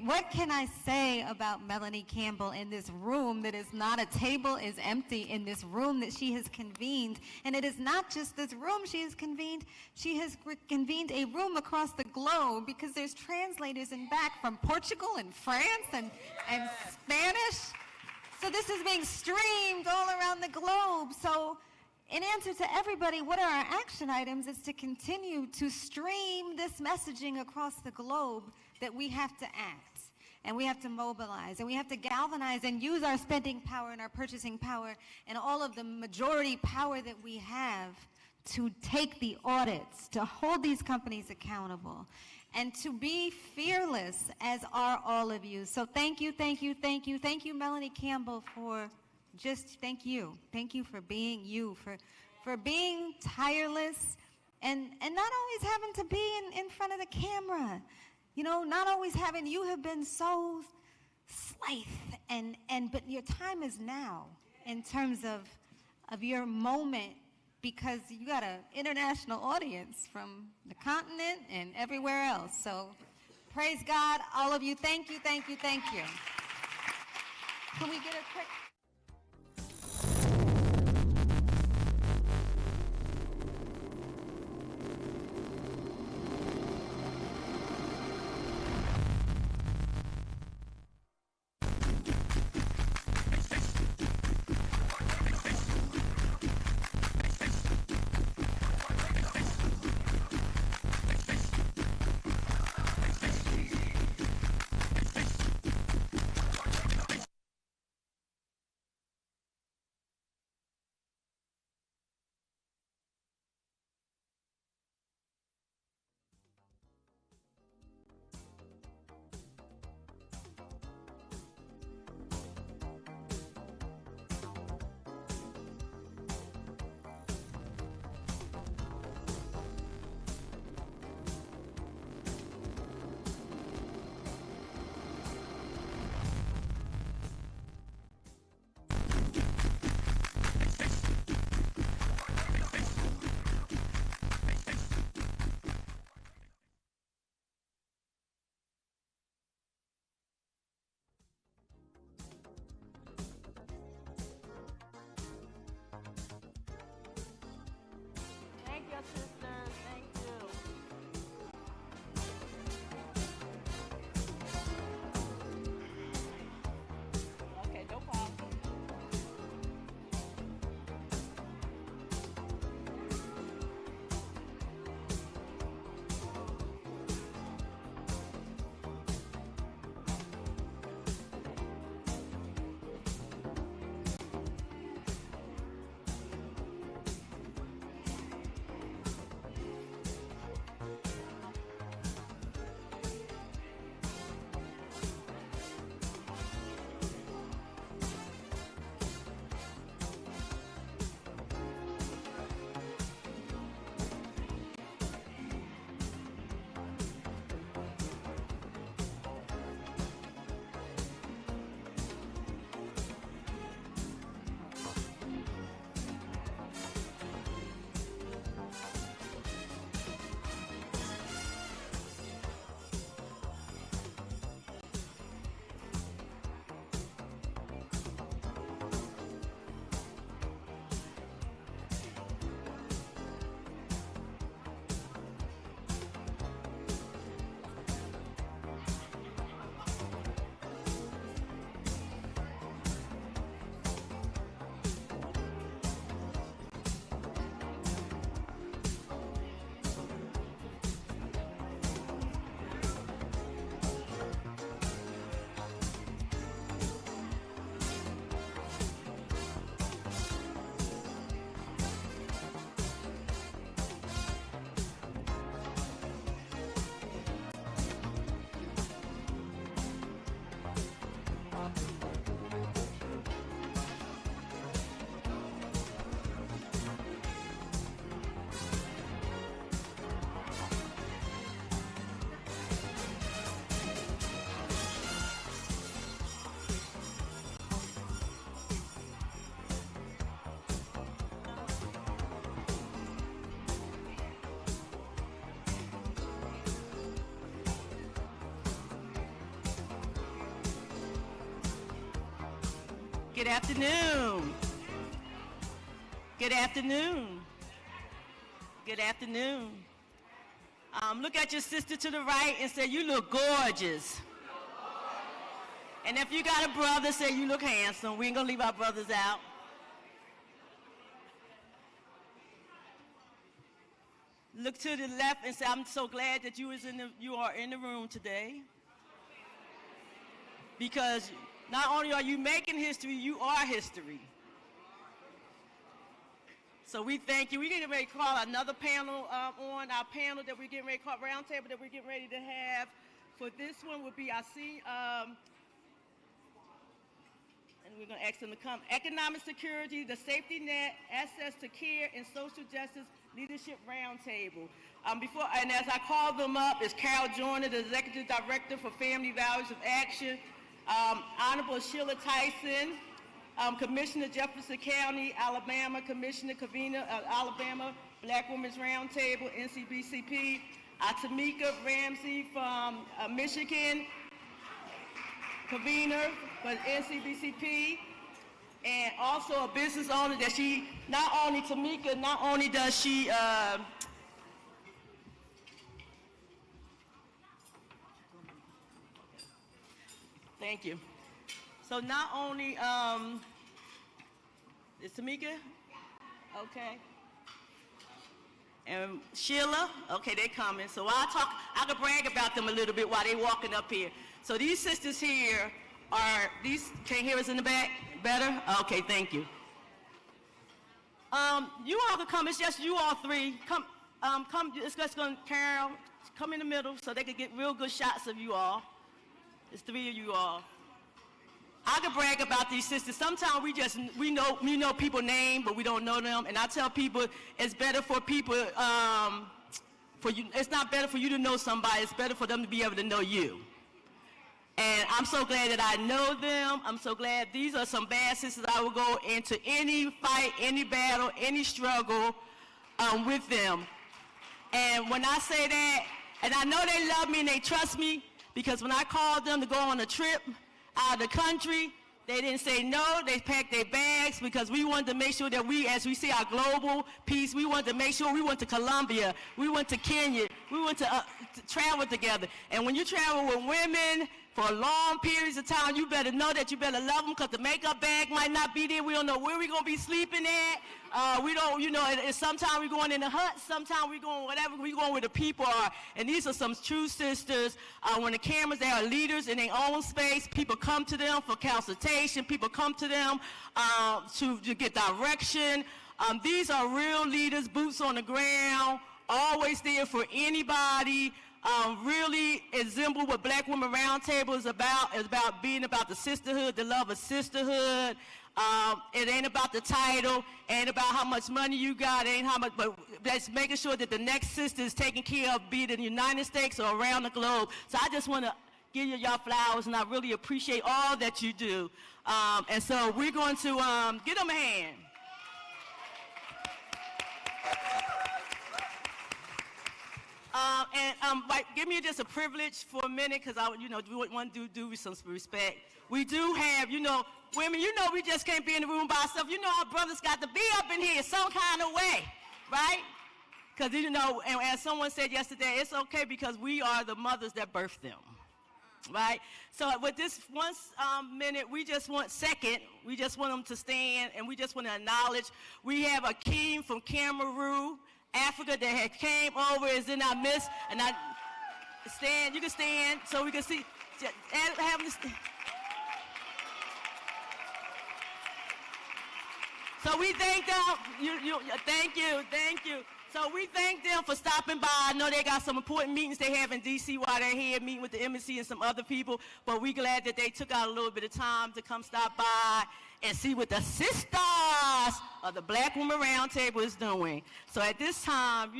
What can I say about Melanie Campbell in this room that is not a table is empty, in this room that she has convened? And it is not just this room she has convened. She has convened a room across the globe, because there's translators in back from Portugal and France and Spanish. So this is being streamed all around the globe. So in answer to everybody, what are our action items is to continue to stream this messaging across the globe that we have to act, and we have to mobilize, and we have to galvanize and use our spending power and our purchasing power and all of the majority power that we have to take the audits, to hold these companies accountable, and to be fearless, as are all of you. So thank you, Melanie Campbell, for thank you. Thank you for being you, for being tireless and not always having to be in front of the camera. You know, not always having, you have been so slight, but your time is now in terms of your moment, because you got an international audience from the continent and everywhere else. So praise God, all of you. Thank you. Can we get a quick... good afternoon. Good afternoon. Good afternoon. Look at your sister to the right and say, you look gorgeous. And if you got a brother, say, you look handsome. We ain't gonna leave our brothers out. Look to the left and say, I'm so glad that you are in the room today. Because not only are you making history, you are history. So we thank you. We're getting ready to call another panel on our panel that we're getting ready to call, roundtable that we're getting ready to have. For this one will be our and we're going to ask them to come. Economic security, the safety net, access to care, and social justice leadership roundtable. And as I call them up, is Carol Joyner, the Executive Director for Family Values of Action, Honorable Sheila Tyson, Commissioner Jefferson County, Alabama, Commissioner Convener, Alabama Black Women's Roundtable, MSCBCP, Tamika Ramsey from Michigan, Convener for MSCBCP, and also a business owner that she, not only Tamika, not only does she, thank you. So not only, is Tamika? Okay. And Sheila, okay, they coming. So I could brag about them a little bit while they walking up here. So these sisters here can't hear us in the back? Better? Okay, thank you. You all can come, it's just you all three. Come, it's just gonna, Carol, come in the middle so they can get real good shots of you all. It's three of you all. I can brag about these sisters. Sometimes we know people's name, but we don't know them. And I tell people it's better for people, it's not better for you to know somebody, it's better for them to be able to know you. And I'm so glad that I know them. I'm so glad these are some bad sisters. I will go into any fight, any battle, any struggle with them. And when I say that, and I know they love me and they trust me, because when I called them to go on a trip out of the country, they didn't say no. They packed their bags because we wanted to make sure that as we see our global peace, we wanted to make sure we went to Colombia, we went to Kenya, we went to travel together. And when you travel with women for long periods of time, you better know that you better love them, because the makeup bag might not be there. We don't know where we're going to be sleeping at. We don't, sometimes we're going in the hut, sometimes we're going whatever, we're going where the people are. And these are some true sisters. When the cameras, they are leaders in their own space. People come to them for consultation. People come to them to get direction. These are real leaders, boots on the ground, always there for anybody. Really resemble what Black Women Roundtable is about. It's about being about the sisterhood, the love of sisterhood. It ain't about the title, ain't about how much money you got, ain't how much, but that's making sure that the next sister is taken care of, be it in the United States or around the globe. So I just want to give y'all flowers, and I really appreciate all that you do. And so we're going to give them a hand. Give me just a privilege for a minute, because I want to do with some respect. We do have, women, we just can't be in the room by ourselves. Our brothers got to be up in here some kind of way, right? Because, and as someone said yesterday, it's okay because we are the mothers that birthed them, right? So with this one minute, we just want them to stand, and we just want to acknowledge we have a king from Cameroon, Africa, that had came over, is in our midst, and you can stand so we can see, So we thank them, thank you. So we thank them for stopping by. I know they got some important meetings they have in D.C. while they're here, meeting with the embassy and some other people, but we're glad that they took out a little bit of time to come stop by and see what the sisters of the Black Women Roundtable is doing. So at this time,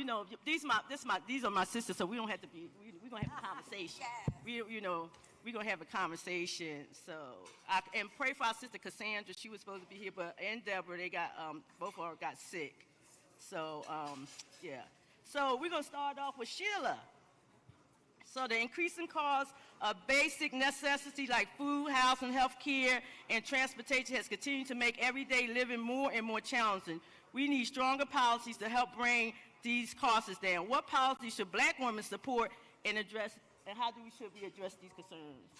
these are my sisters, so we don't have to be, we're going to have a conversation. We're going to have a conversation. So, and pray for our sister Cassandra. She was supposed to be here, but and Deborah, they got, both of them got sick. So, yeah. So we're going to start off with Sheila. So the increasing cost of basic necessities like food, housing, health care, and transportation has continued to make everyday living more and more challenging. We need stronger policies to help bring these costs down. What policies should Black women support and address, and how should we address these concerns?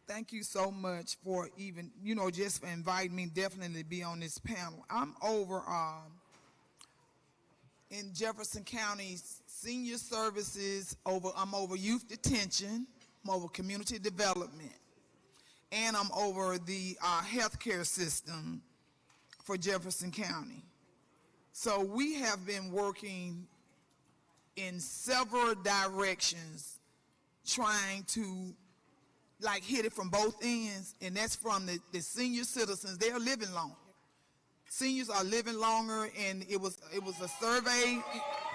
Thank you so much for even, just for inviting me definitely to be on this panel. I'm over in Jefferson County Senior Services, I'm over youth detention, I'm over community development, and I'm over the healthcare system for Jefferson County. So we have been working in several directions trying to hit it from both ends, and that's from the senior citizens. They are living longer. Seniors are living longer, and it was a survey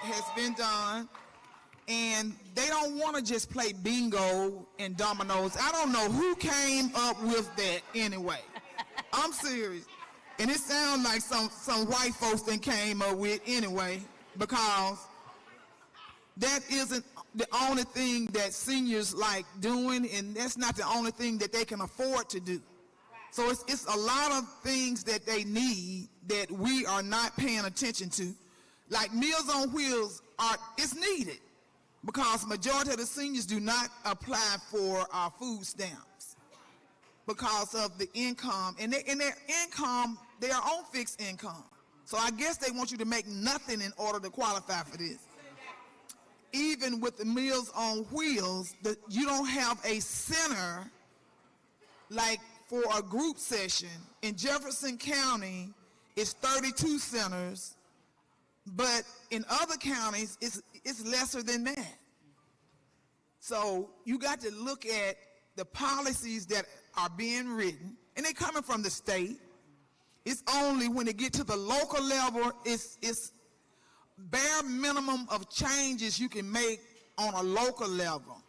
has been done, and they don't want to just play bingo and dominoes. I don't know who came up with that anyway. I'm serious. And it sounds like some white folks that came up with anyway, because that isn't the only thing that seniors like doing, and that's not the only thing that they can afford to do. So it's a lot of things that they need that we are not paying attention to. Like Meals on Wheels, it's needed because majority of the seniors do not apply for food stamps because of the income, and their income, they are on fixed income. So I guess they want you to make nothing in order to qualify for this. Even with the Meals on Wheels, you don't have a center like for a group session. In Jefferson County, it's 32 centers, but in other counties, it's lesser than that. So you got to look at the policies that are being written, and they're coming from the state. It's only when they get to the local level, it's bare minimum of changes you can make on a local level.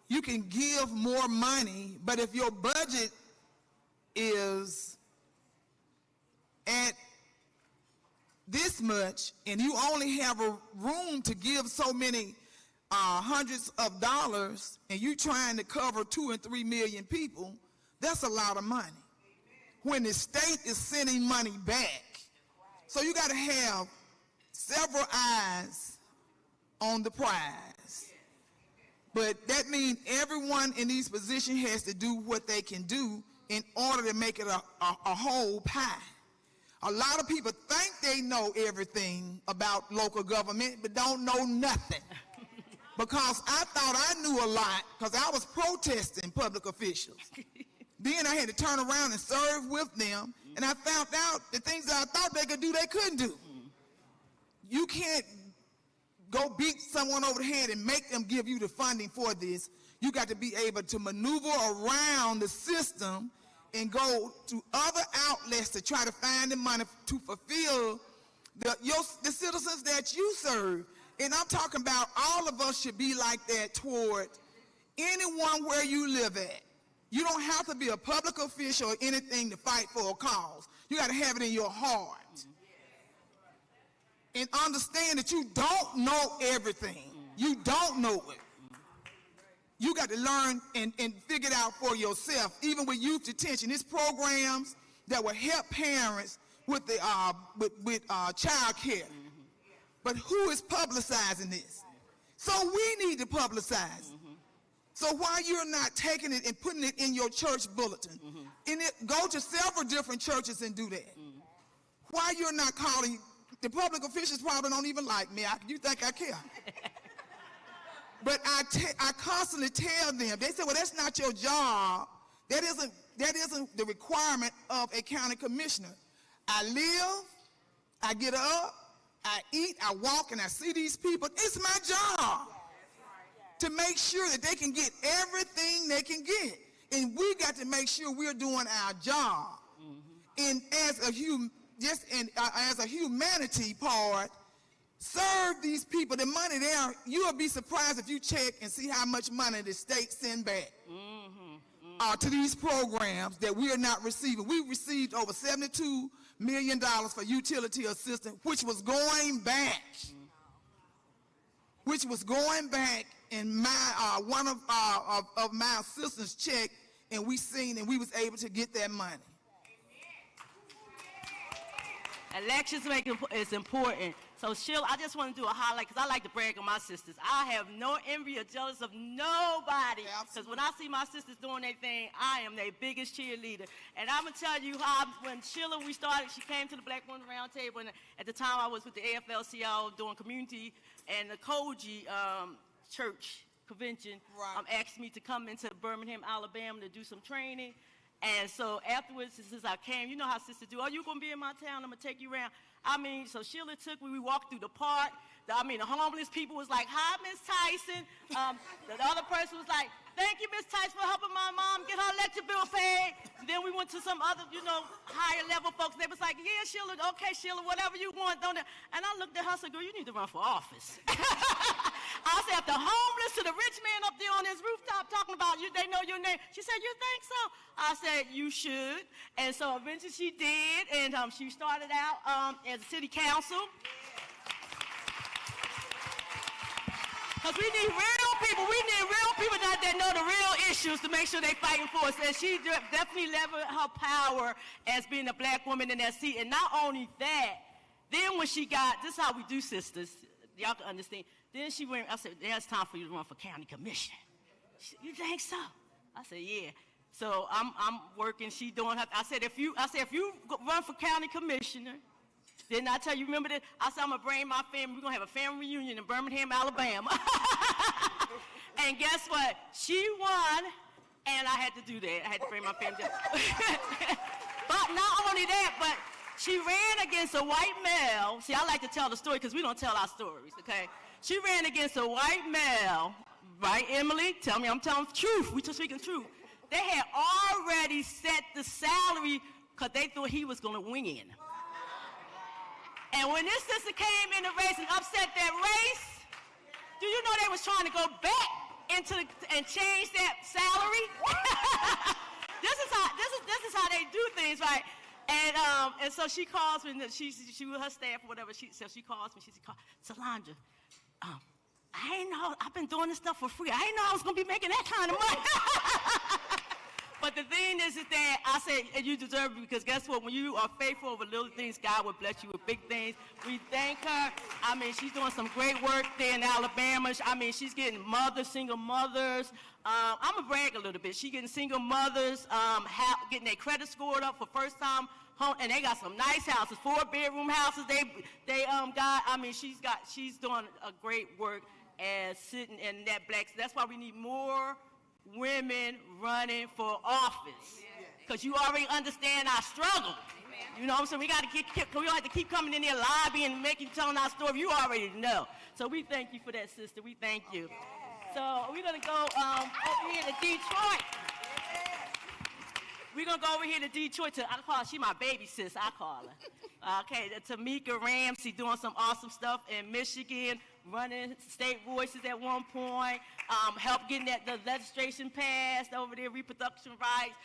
You can give more money, but if your budget is at this much and you only have a room to give so many hundreds of dollars, and you trying to cover 2 and 3 million people, that's a lot of money. When the state is sending money back. So you got to have several eyes on the prize. But that means everyone in these positions has to do what they can do in order to make it a whole pie. A lot of people think they know everything about local government, but don't know nothing. Because I thought I knew a lot because I was protesting public officials. Then I had to turn around and serve with them, and I found out the things that I thought they could do, they couldn't do. You can't go beat someone over the head and make them give you the funding for this. You got to be able to maneuver around the system and go to other outlets to try to find the money to fulfill the citizens that you serve. And I'm talking about all of us should be like that toward anyone where you live at. You don't have to be a public official or anything to fight for a cause. You got to have it in your heart. And understand that you don't know everything. You don't know it. You got to learn and figure it out for yourself. Even with youth detention, there's programs that will help parents with the child care. But who is publicizing this? So we need to publicize. So why you're not taking it and putting it in your church bulletin? Go to several different churches and do that. Why you're not calling? The public officials probably don't even like me. You think I care? But I constantly tell them. They say, "Well, that's not your job. That isn't the requirement of a county commissioner." I live, I get up, I eat, I walk, and I see these people. It's my job to make sure that they can get everything they can get, and we got to make sure we're doing our job. And as a humanity part, serve these people. The money there, you'll be surprised if you check and see how much money the state send back to these programs that we are not receiving. We received over $72 million for utility assistance, which was going back. which was going back in my one of my assistants' check, and we was able to get that money. Elections is important. So Sheila, I just want to do a highlight because I like to brag on my sisters. I have no envy or jealous of nobody. Because when I see my sisters doing their thing, I am their biggest cheerleader. And I'm going to tell you how when Sheila, we started, she came to the Black Women Roundtable, and at the time I was with the AFL-CIO doing community, and the Koji church convention asked me to come into Birmingham, Alabama to do some training. And so afterwards, since I came, you know how sisters do, oh, you going to be in my town, I'm going to take you around. I mean, so Sheila took me, we walked through the park. The homeless people was like, hi, Miss Tyson. The other person was like, thank you, Miss Tyson, for helping my mom get her electric bill paid. And then we went to some other, higher level folks. They was like, yeah, Sheila, okay, Sheila, whatever you want, don't it? And I looked at her and said, girl, you need to run for office. I said, if the homeless to the rich man up there on his rooftop talking about you, they know your name. She said, you think so? I said, you should. And so eventually she did, and she started out as a city council. Because we need real people. We need real people that know the real issues to make sure they're fighting for us. And she definitely leveraged her power as being a Black woman in that seat. And not only that, then when she got, this is how we do, sisters, y'all can understand. Then she went, I said, yeah, it's time for you to run for county commission. She said, you think so? I said, yeah. So I'm working, she doing her, I said, if you run for county commissioner, didn't I tell you, remember that? I said, I'm going to bring my family. We're going to have a family reunion in Birmingham, Alabama. And guess what? She won, and I had to do that. I had to bring my family. But not only that, but she ran against a white male. See, I like to tell the story because we don't tell our stories, okay? She ran against a white male, right, Emily? Tell me I'm telling the truth. We just speaking truth. They had already set the salary because they thought he was going to win. And when this sister came in the race and upset that race, do you know they was trying to go back and change that salary? This is how they do things, right? And so she calls me, she with her staff or whatever. So she calls me. She said, Solange, I ain't know, I've been doing this stuff for free. I ain't know I was going to be making that kind of money. But the thing is that I said, you deserve it because guess what? When you are faithful over little things, God will bless you with big things. We thank her. I mean, she's doing some great work there in Alabama. I mean, she's getting single mothers. I'm going to brag a little bit. She's getting single mothers, getting their credit scored up for first time home. And they got some nice houses, 4-bedroom houses. They got, I mean, she's doing a great work as sitting in that black. That's why we need more women running for office, because you already understand our struggle. You know what I'm saying? We don't have to keep coming in there lobbying and telling our story. You already know. So we thank you for that, sister. We thank you. So we're going to go over here to Detroit. We're going to go over here to Detroit. I call her, she my baby sis, I call her. Okay, Tamika Ramsey doing some awesome stuff in Michigan, running state voices at one point, helped getting the legislation passed over there, reproduction rights.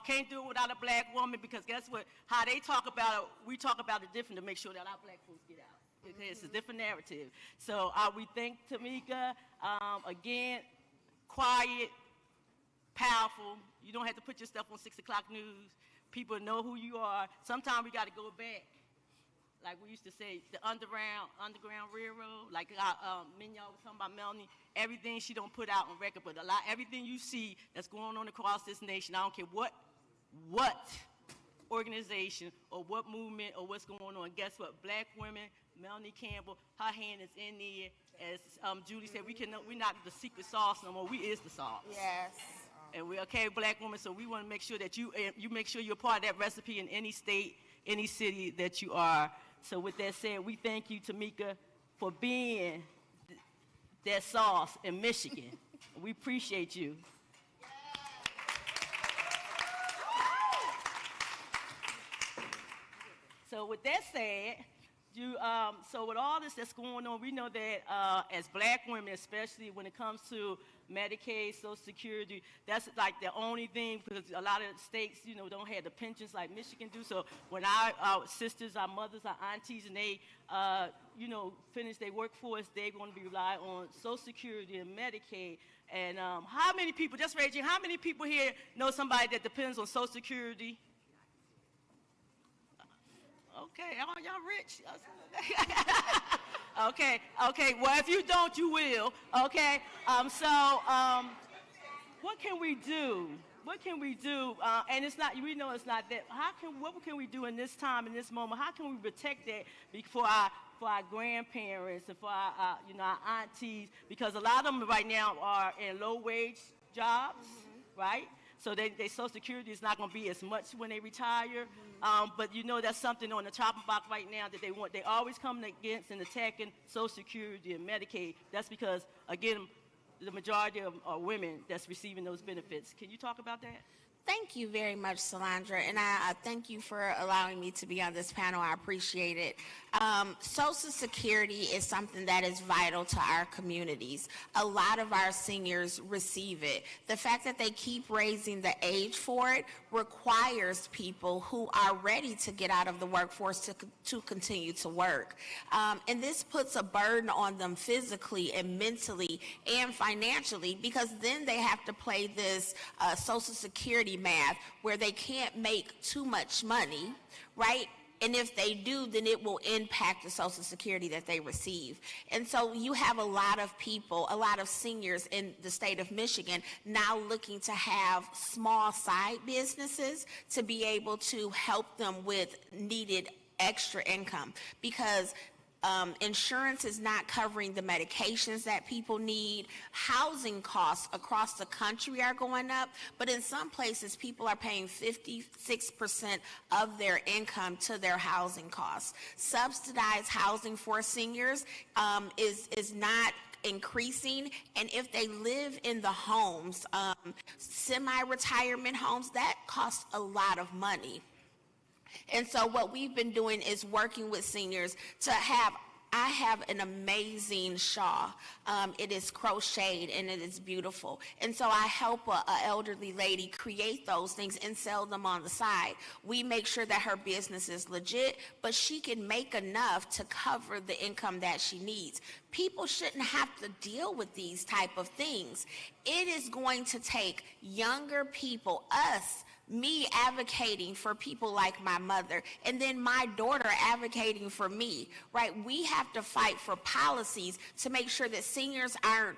Can't do it without a black woman because guess what? How they talk about it, we talk about it different to make sure that our black folks get out. Okay, it's a different narrative. So we thank Tamika. Again, quiet, powerful. You don't have to put your stuff on 6 o'clock news. People know who you are. Sometimes we got to go back. Like we used to say, the underground railroad, like Minyon was talking about Melanie, everything she don't put out on record, but everything you see that's going on across this nation, I don't care what organization or what movement or what's going on, guess what? Black women, Melanie Campbell, her hand is in there. As Julie said, we're not the secret sauce no more, we is the sauce. Yes. And we're okay, black women, so we want to make sure that you make sure you're part of that recipe in any state, any city that you are. So with that said, we thank you, Tamika, for being that sauce in Michigan. We appreciate you. So with that said, So with all this that's going on, we know that as black women, especially when it comes to Medicaid, Social Security, that's like the only thing, because a lot of states, don't have the pensions like Michigan do. So when our sisters, our mothers, our aunties, and they, finish their workforce, they're going to be relying on Social Security and Medicaid. And how many people, just raise your hand, how many people here know somebody that depends on Social Security? Okay, y'all rich. Okay, well, if you don't, you will, okay? What can we do? What can we do? And it's not, we know it's not that. What can we do in this time, in this moment? How can we protect that for our grandparents and for our aunties? Because a lot of them right now are in low-wage jobs, right? So their Social Security is not going to be as much when they retire. But that's something on the chopping block right now that they want. They always coming against and attacking Social Security and Medicaid. That's because, again, the majority of are women that's receiving those benefits. Can you talk about that? Thank you very much, Solandra, and I thank you for allowing me to be on this panel. I appreciate it. Social Security is something that is vital to our communities. A lot of our seniors receive it. The fact that they keep raising the age for it requires people who are ready to get out of the workforce to continue to work. And this puts a burden on them physically and mentally and financially, because then they have to play this Social Security math where they can't make too much money, right? And if they do, then it will impact the Social Security that they receive. And so you have a lot of people, a lot of seniors in the state of Michigan now looking to have small side businesses to be able to help them with needed extra income, because insurance is not covering the medications that people need. Housing costs across the country are going up, but in some places people are paying 56% of their income to their housing costs. Subsidized housing for seniors is not increasing, and if they live in the homes, semi-retirement homes, that costs a lot of money. And so what we've been doing is working with seniors to I have an amazing shawl. It is crocheted and it is beautiful. And so I help an elderly lady create those things and sell them on the side. We make sure that her business is legit, but she can make enough to cover the income that she needs. People shouldn't have to deal with these type of things. It is going to take younger people, me advocating for people like my mother, and then my daughter advocating for me, right? We have to fight for policies to make sure that seniors aren't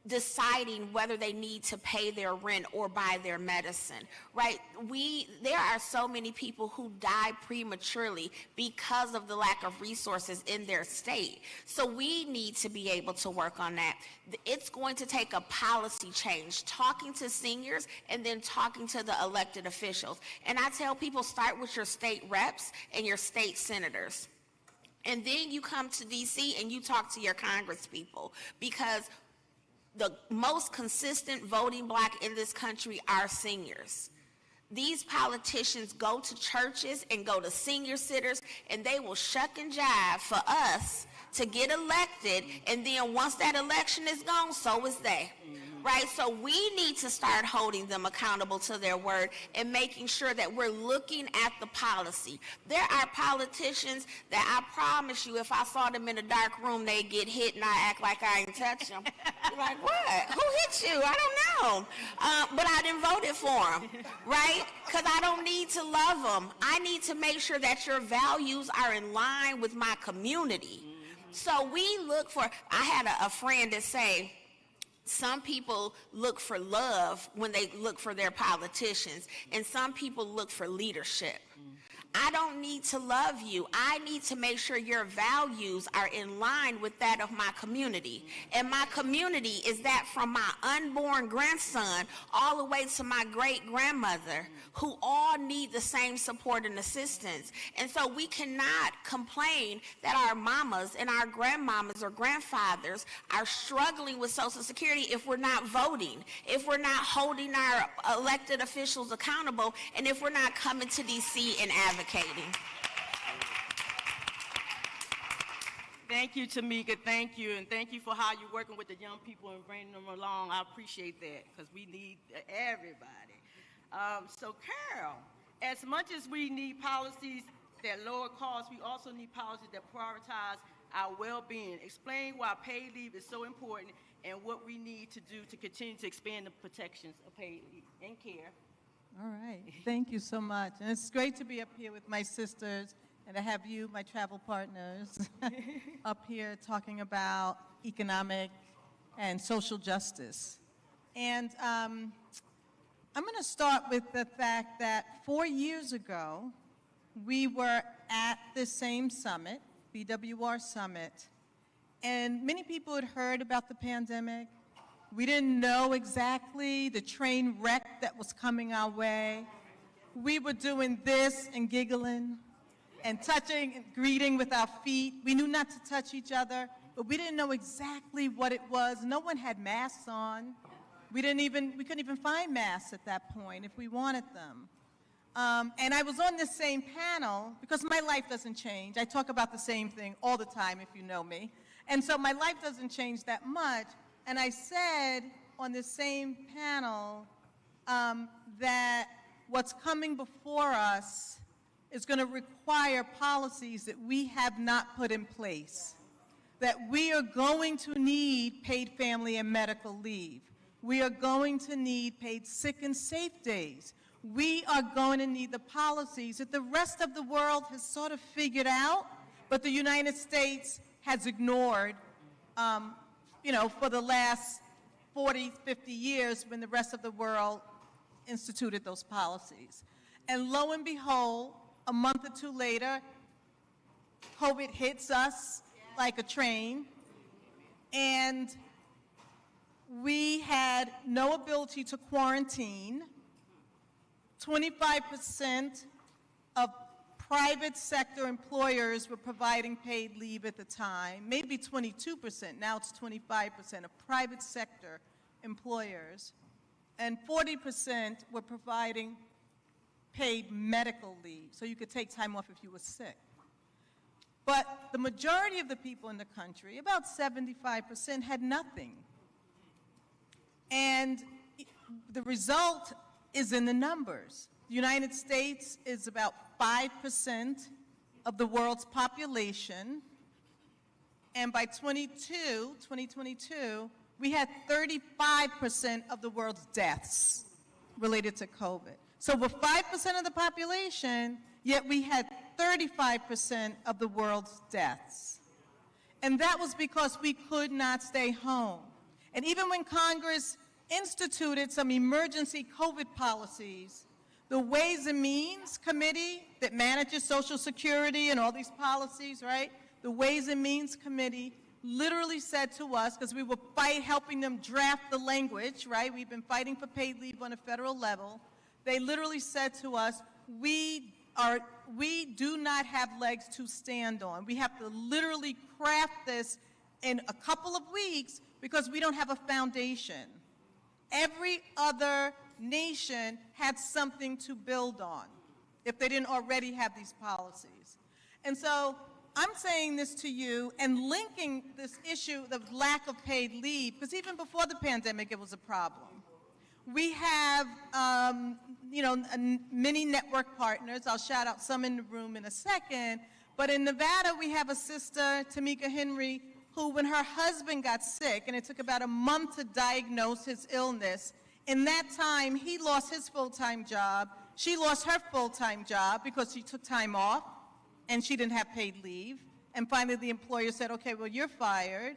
deciding whether they need to pay their rent or buy their medicine, right? There are so many people who die prematurely because of the lack of resources in their state. So we need to be able to work on that. It's going to take a policy change, talking to seniors and then talking to the elected officials. And I tell people, start with your state reps and your state senators. And then you come to DC and you talk to your Congress people, because the most consistent voting bloc in this country are seniors. These politicians go to churches and go to senior sitters, and they will shuck and jive for us to get elected, and then once that election is gone, so is they. Right? So we need to start holding them accountable to their word and making sure that we're looking at the policy. There are politicians that I promise you, if I saw them in a dark room, they'd get hit and I act like I ain't touched them. You're like, what? Who hit you? I don't know. But I didn't vote it for them, right? Because I don't need to love them. I need to make sure that your values are in line with my community. So we look for, I had a friend that say, some people look for love when they look for their politicians, and some people look for leadership. I don't need to love you. I need to make sure your values are in line with that of my community. And my community is that from my unborn grandson all the way to my great-grandmother, who all need the same support and assistance. And so we cannot complain that our mamas and our grandmamas or grandfathers are struggling with Social Security if we're not voting, if we're not holding our elected officials accountable, and if we're not coming to DC and advocating. Thank you, Tamika. Thank you. And thank you for how you're working with the young people and bringing them along. I appreciate that because we need everybody. So, Carol, as much as we need policies that lower costs, we also need policies that prioritize our well-being. Explain why paid leave is so important and what we need to do to continue to expand the protections of paid leave and care. All right. Thank you so much. And it's great to be up here with my sisters and to have you, my travel partners, up here talking about economic and social justice. And I'm going to start with the fact that 4 years ago, we were at this same summit, BWR Summit, and many people had heard about the pandemic. We didn't know exactly the train wreck that was coming our way. We were doing this and giggling and touching and greeting with our feet. We knew not to touch each other, but we didn't know exactly what it was. No one had masks on. We couldn't even find masks at that point if we wanted them. And I was on this same panel because my life doesn't change. I talk about the same thing all the time if you know me. And so my life doesn't change that much. And I said on this same panel that what's coming before us is going to require policies that we have not put in place, that we are going to need paid family and medical leave. We are going to need paid sick and safe days. We are going to need the policies that the rest of the world has sort of figured out, but the United States has ignored, for the last 40, 50 years when the rest of the world instituted those policies. And lo and behold, a month or two later, COVID hits us like a train, and we had no ability to quarantine. 25% of private sector employers were providing paid leave at the time, maybe 22%, now it's 25% of private sector employers, and 40% were providing paid medical leave, so you could take time off if you were sick. But the majority of the people in the country, about 75%, had nothing. And the result is in the numbers. The United States is about 5% of the world's population, and by 2022, we had 35% of the world's deaths related to COVID. So we're 5% of the population, yet we had 35% of the world's deaths. And that was because we could not stay home. And even when Congress instituted some emergency COVID policies, the Ways and Means Committee that manages Social Security and all these policies, right? The Ways and Means Committee literally said to us, because we were helping them draft the language, right? We've been fighting for paid leave on a federal level. They literally said to us, we do not have legs to stand on. We have to literally craft this in a couple of weeks because we don't have a foundation. Every other nation had something to build on if they didn't already have these policies. And so I'm saying this to you and linking this issue of lack of paid leave, because even before the pandemic, it was a problem. We have, many network partners. I'll shout out some in the room in a second. But in Nevada, we have a sister, Tamika Henry, who, when her husband got sick, and it took about a month to diagnose his illness, in that time, he lost his full-time job. She lost her full-time job because she took time off, and she didn't have paid leave. And finally, the employer said, okay, well, you're fired.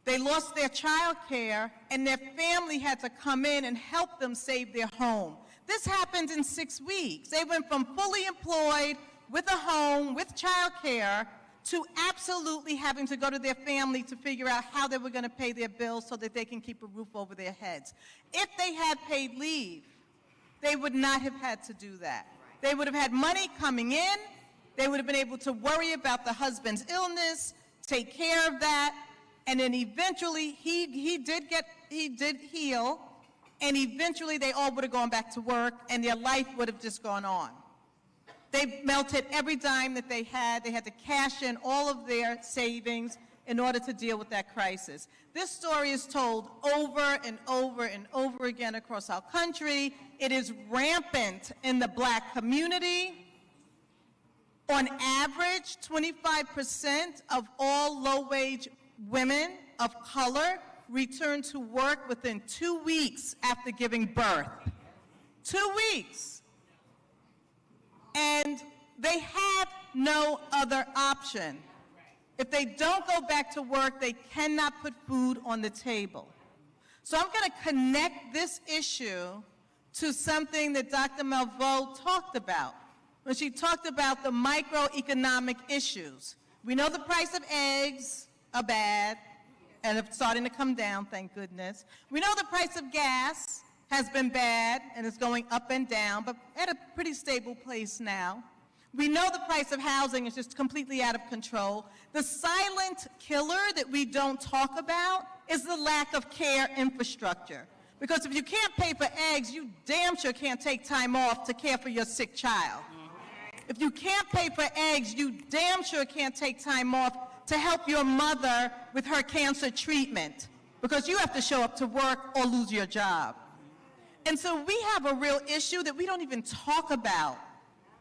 They lost their child care, and their family had to come in and help them save their home. This happened in 6 weeks. They went from fully employed with a home, with child care, to absolutely having to go to their family to figure out how they were going to pay their bills so that they can keep a roof over their heads. If they had paid leave, they would not have had to do that. They would have had money coming in. They would have been able to worry about the husband's illness, take care of that, and then eventually he did heal, and eventually they all would have gone back to work, and their life would have just gone on. They melted every dime that they had. They had to cash in all of their savings in order to deal with that crisis. This story is told over and over and over again across our country. It is rampant in the Black community. On average, 25% of all low-wage women of color return to work within 2 weeks after giving birth. 2 weeks. And they have no other option. If they don't go back to work, they cannot put food on the table. So I'm going to connect this issue to something that Dr. Malveaux talked about when she talked about the microeconomic issues. We know the price of eggs are bad and it's starting to come down, thank goodness. We know the price of gas has been bad and is going up and down, but at a pretty stable place now. We know the price of housing is just completely out of control. The silent killer that we don't talk about is the lack of care infrastructure. Because if you can't pay for eggs, you damn sure can't take time off to care for your sick child. If you can't pay for eggs, you damn sure can't take time off to help your mother with her cancer treatment, because you have to show up to work or lose your job. And so we have a real issue that we don't even talk about.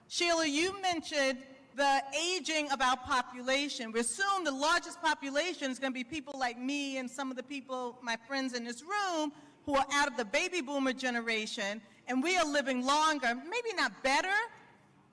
Sheila, you mentioned the aging of our population. We assume the largest population is going to be people like me and some of the people, my friends in this room, who are out of the baby boomer generation, and we are living longer, maybe not better,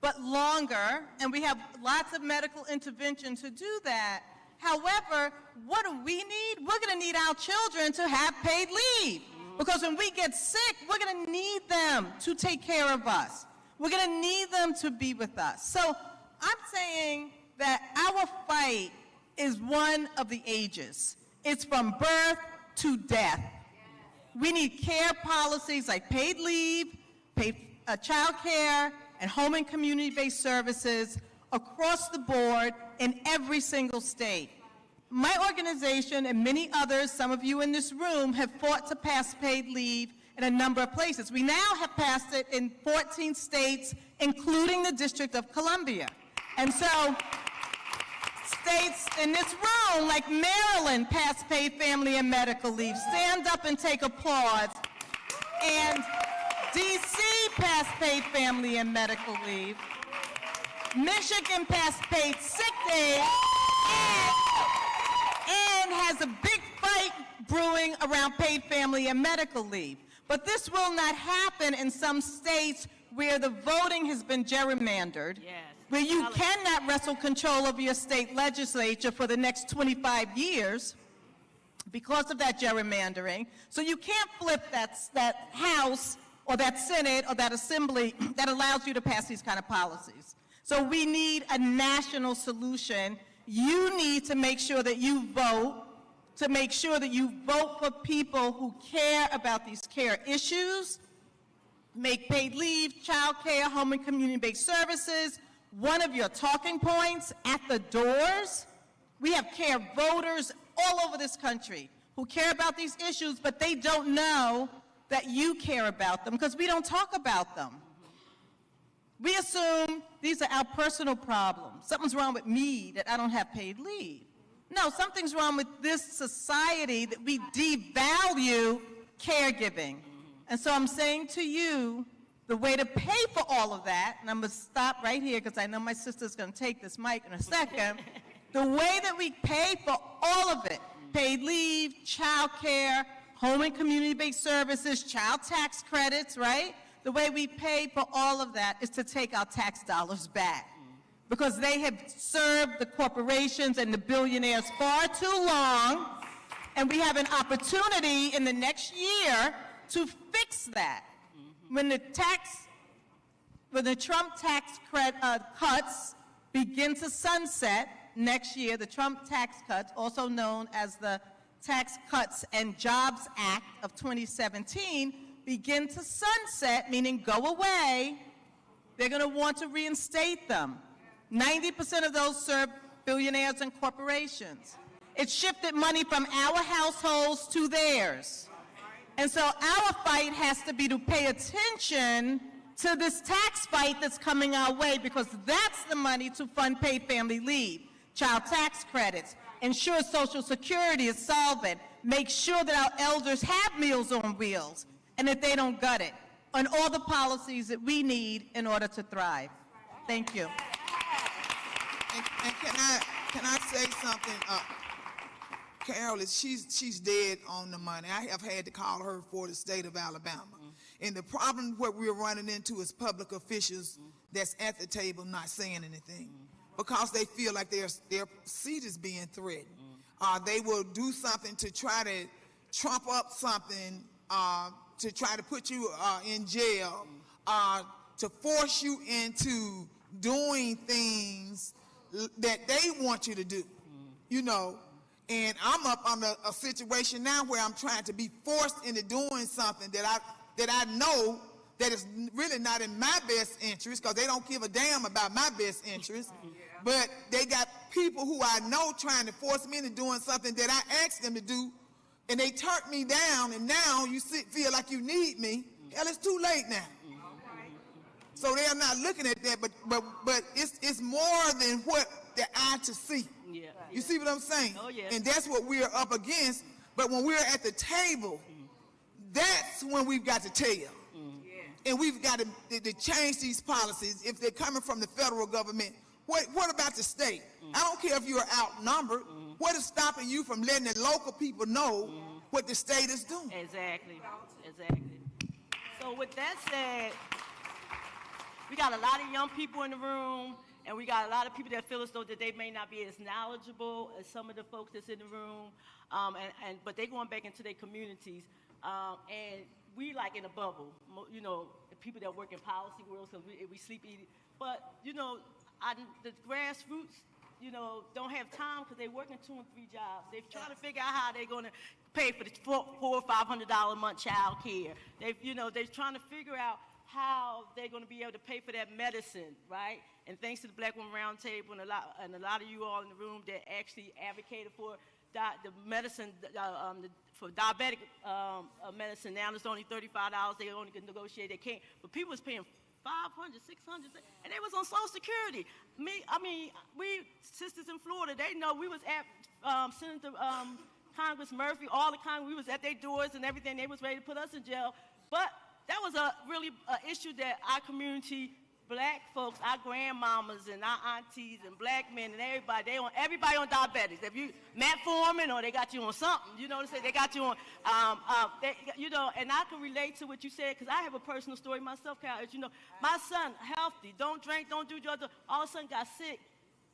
but longer, and we have lots of medical intervention to do that. However, what do we need? We're going to need our children to have paid leave, because when we get sick, we're going to need them to take care of us. We're going to need them to be with us. So I'm saying that our fight is one of the ages. It's from birth to death. We need care policies like paid leave, child care, and home and community-based services across the board in every single state. My organization and many others, some of you in this room, have fought to pass paid leave in a number of places. We now have passed it in 14 states, including the District of Columbia. And so states in this room, like Maryland, passed paid family and medical leave. Stand up and take applause. And D.C. passed paid family and medical leave. Michigan passed paid sick days and has a big fight brewing around paid family and medical leave. But this will not happen in some states where the voting has been gerrymandered, where you cannot wrestle control of your state legislature for the next 25 years because of that gerrymandering. So you can't flip that House or that Senate or that Assembly that allows you to pass these kind of policies. So we need a national solution. You need to make sure that you vote, for people who care about these care issues, make paid leave, child care, home and community-based services one of your talking points at the doors. We have care voters all over this country who care about these issues, but they don't know that you care about them because we don't talk about them. We assume these are our personal problems. Something's wrong with me that I don't have paid leave. No, something's wrong with this society that we devalue caregiving. And so I'm saying to you, the way to pay for all of that, and I'm going to stop right here because I know my sister's going to take this mic in a second, the way that we pay for all of it, paid leave, child care, home and community-based services, child tax credits, right? The way we pay for all of that is to take our tax dollars back because they have served the corporations and the billionaires far too long, and we have an opportunity in the next year to fix that. When the Trump tax cuts begin to sunset next year, the Trump tax cuts, also known as the Tax Cuts and Jobs Act of 2017, begin to sunset, meaning go away, they're going to want to reinstate them. 90% of those serve billionaires and corporations. It shifted money from our households to theirs. And so our fight has to be to pay attention to this tax fight that's coming our way, because that's the money to fund paid family leave, child tax credits, ensure Social Security is solvent, make sure that our elders have Meals on Wheels, and that they don't gut it, on all the policies that we need in order to thrive. Thank you. And can I say something? Carol, she's dead on the money. I have had to call her for the state of Alabama. And the problem what we're running into is public officials that's at the table not saying anything because they feel like their seat is being threatened. They will do something to try to trump up something, to try to put you in jail, to force you into doing things that they want you to do, you know. And I'm up on a situation now where I'm trying to be forced into doing something that I know that is really not in my best interest, because they don't give a damn about my best interest. But they got people who I know trying to force me into doing something that I asked them to do, and they turned me down, and now you feel like you need me. Hell, it's too late now. So they are not looking at that, but it's more than what the eye to see. Yeah. You see what I'm saying? Oh, yeah. And that's what we're up against. But when we're at the table, that's when we've got to tell. And we've got to change these policies. If they're coming from the federal government, what about the state? I don't care if you're outnumbered. What is stopping you from letting the local people know what the state is doing? Exactly. So with that said, we got a lot of young people in the room, and we got a lot of people that feel as though that they may not be as knowledgeable as some of the folks that's in the room, but they're going back into their communities, and we like in a bubble, you know, the people that work in policy worlds, because we sleep, eat, but, you know, the grassroots, you know, don't have time because they're working 2 and 3 jobs. They're trying to figure out how they're going to pay for the $400 or $500 a month child care. They're trying to figure out how they're going to be able to pay for that medicine, right? And thanks to the Black Women Roundtable and a lot of you all in the room that actually advocated for the medicine, for diabetic medicine. Now it's only $35. They only can negotiate. They can't. But people was paying $500, $600, and they was on Social Security. We sisters in Florida, they know we was at Senator Congress Murphy, all the Congress, we was at their doors and everything. They was ready to put us in jail. But that was a really issue that our community, Black folks, our grandmamas and our aunties and Black men and everybody on diabetics. If you metformin or they got you on something, you know what I'm saying? They got you on, and I can relate to what you said because I have a personal story myself, Cal. As you know, my son, healthy, don't drink, don't do drugs, all of a sudden got sick,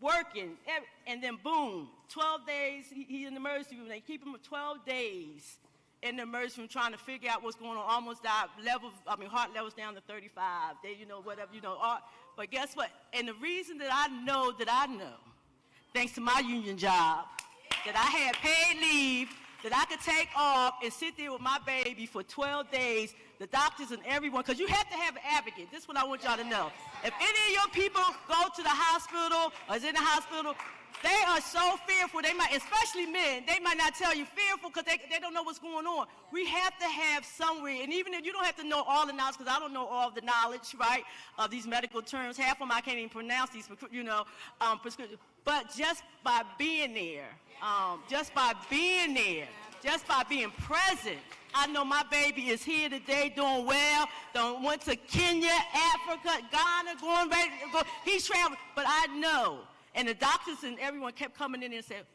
working, and then boom, 12 days, he's in the emergency room. They keep him for 12 days. In the emergency room trying to figure out what's going on, almost died, heart levels down to 35, but guess what? And the reason that I know, thanks to my union job, that I had paid leave, that I could take off and sit there with my baby for 12 days, the doctors and everyone, because you have to have an advocate. This is what I want y'all to know. If any of your people go to the hospital or is in the hospital, they are so fearful, especially men, they might not tell you fearful because they don't know what's going on. We have to have somewhere, and even if you don't have to know all the knowledge, because I don't know all the knowledge, right, of these medical terms, half of them I can't even pronounce these, prescriptions. But just by being there, just by being present, I know my baby is here today doing well, went to Kenya, Africa, Ghana, going ready to go. He's traveling, but I know. And the doctors and everyone kept coming in and said,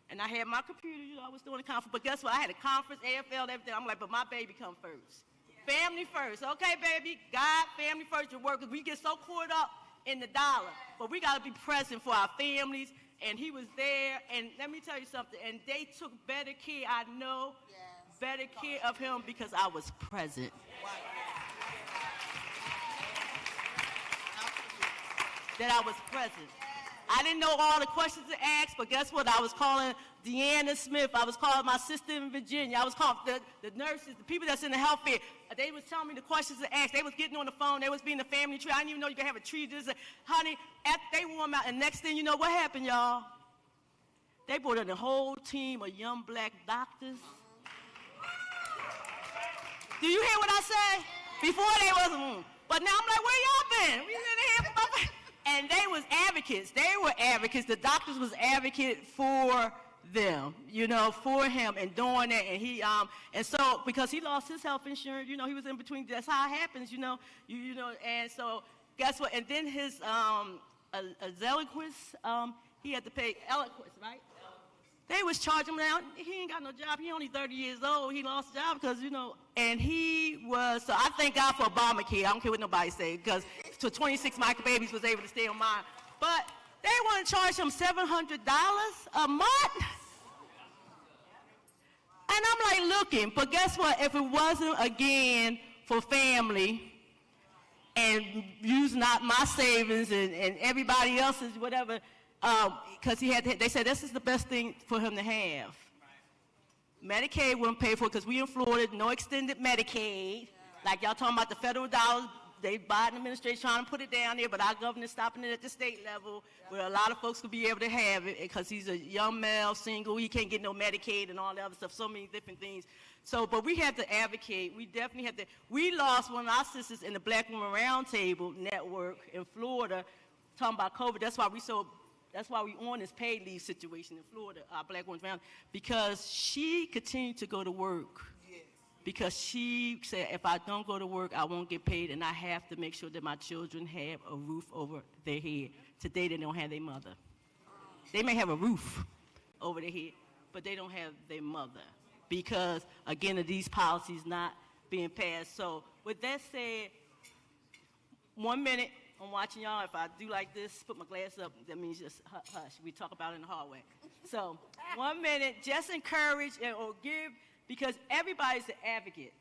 and I had my computer, I was doing a conference, but guess what? I had a conference, AFL, everything. I'm like, but my baby come first. Yeah. Family first. Okay, baby, God, family first, your work. We get so caught up in the dollar, but we got to be present for our families. And he was there, and let me tell you something, and they took better care, I know, better care of him because I was present. That I was present. I didn't know all the questions to ask, but guess what? I was calling Deanna Smith. I was calling my sister in Virginia. I was calling the nurses, the people that's in the health fair. They was telling me the questions to ask. They was getting on the phone. They was being a family tree. I didn't even know you could have a tree. Honey, after they warm out, and next thing you know, what happened, y'all? They brought in a whole team of young Black doctors. Do you hear what I say? Before they was, But now I'm like, where y'all been? We been here for my and they was advocates. They were advocates. The doctors was advocate for them, for him and doing that. And he, and so because he lost his health insurance, he was in between. That's how it happens, And so guess what? And then his eloquence, he had to pay eloquence, right? They was charging him now. He ain't got no job. He only 30 years old. He lost a job because, and he was, so I thank God for Obamacare. I don't care what nobody say, because 26 microbabies was able to stay on mine. But they want to charge him $700 a month. And I'm like looking, but guess what? If it wasn't, again, for family and using up my savings and everybody else's, whatever, because they said this is the best thing for him to have. Medicaid wouldn't pay for it because we in Florida, no extended Medicaid. Like y'all talking about the federal dollars, they Biden administration trying to put it down there, but our governor's stopping it at the state level where a lot of folks could be able to have it because he's a young male, single, he can't get no Medicaid and all that other stuff, so many different things. So, but we have to advocate. We definitely have to. We lost one of our sisters in the Black Women Roundtable network in Florida talking about COVID. That's why we on this paid leave situation in Florida, our Black Women's Round, because she continued to go to work. Yes. Because she said, if I don't go to work, I won't get paid, and I have to make sure that my children have a roof over their head. Today, they don't have their mother. They may have a roof over their head, but they don't have their mother because, again, of these policies not being passed. So with that said, 1 minute. I'm watching y'all. If I do like this, put my glass up, that means just hush. We talk about it in the hallway. So 1 minute, just encourage or give, because everybody's an advocate.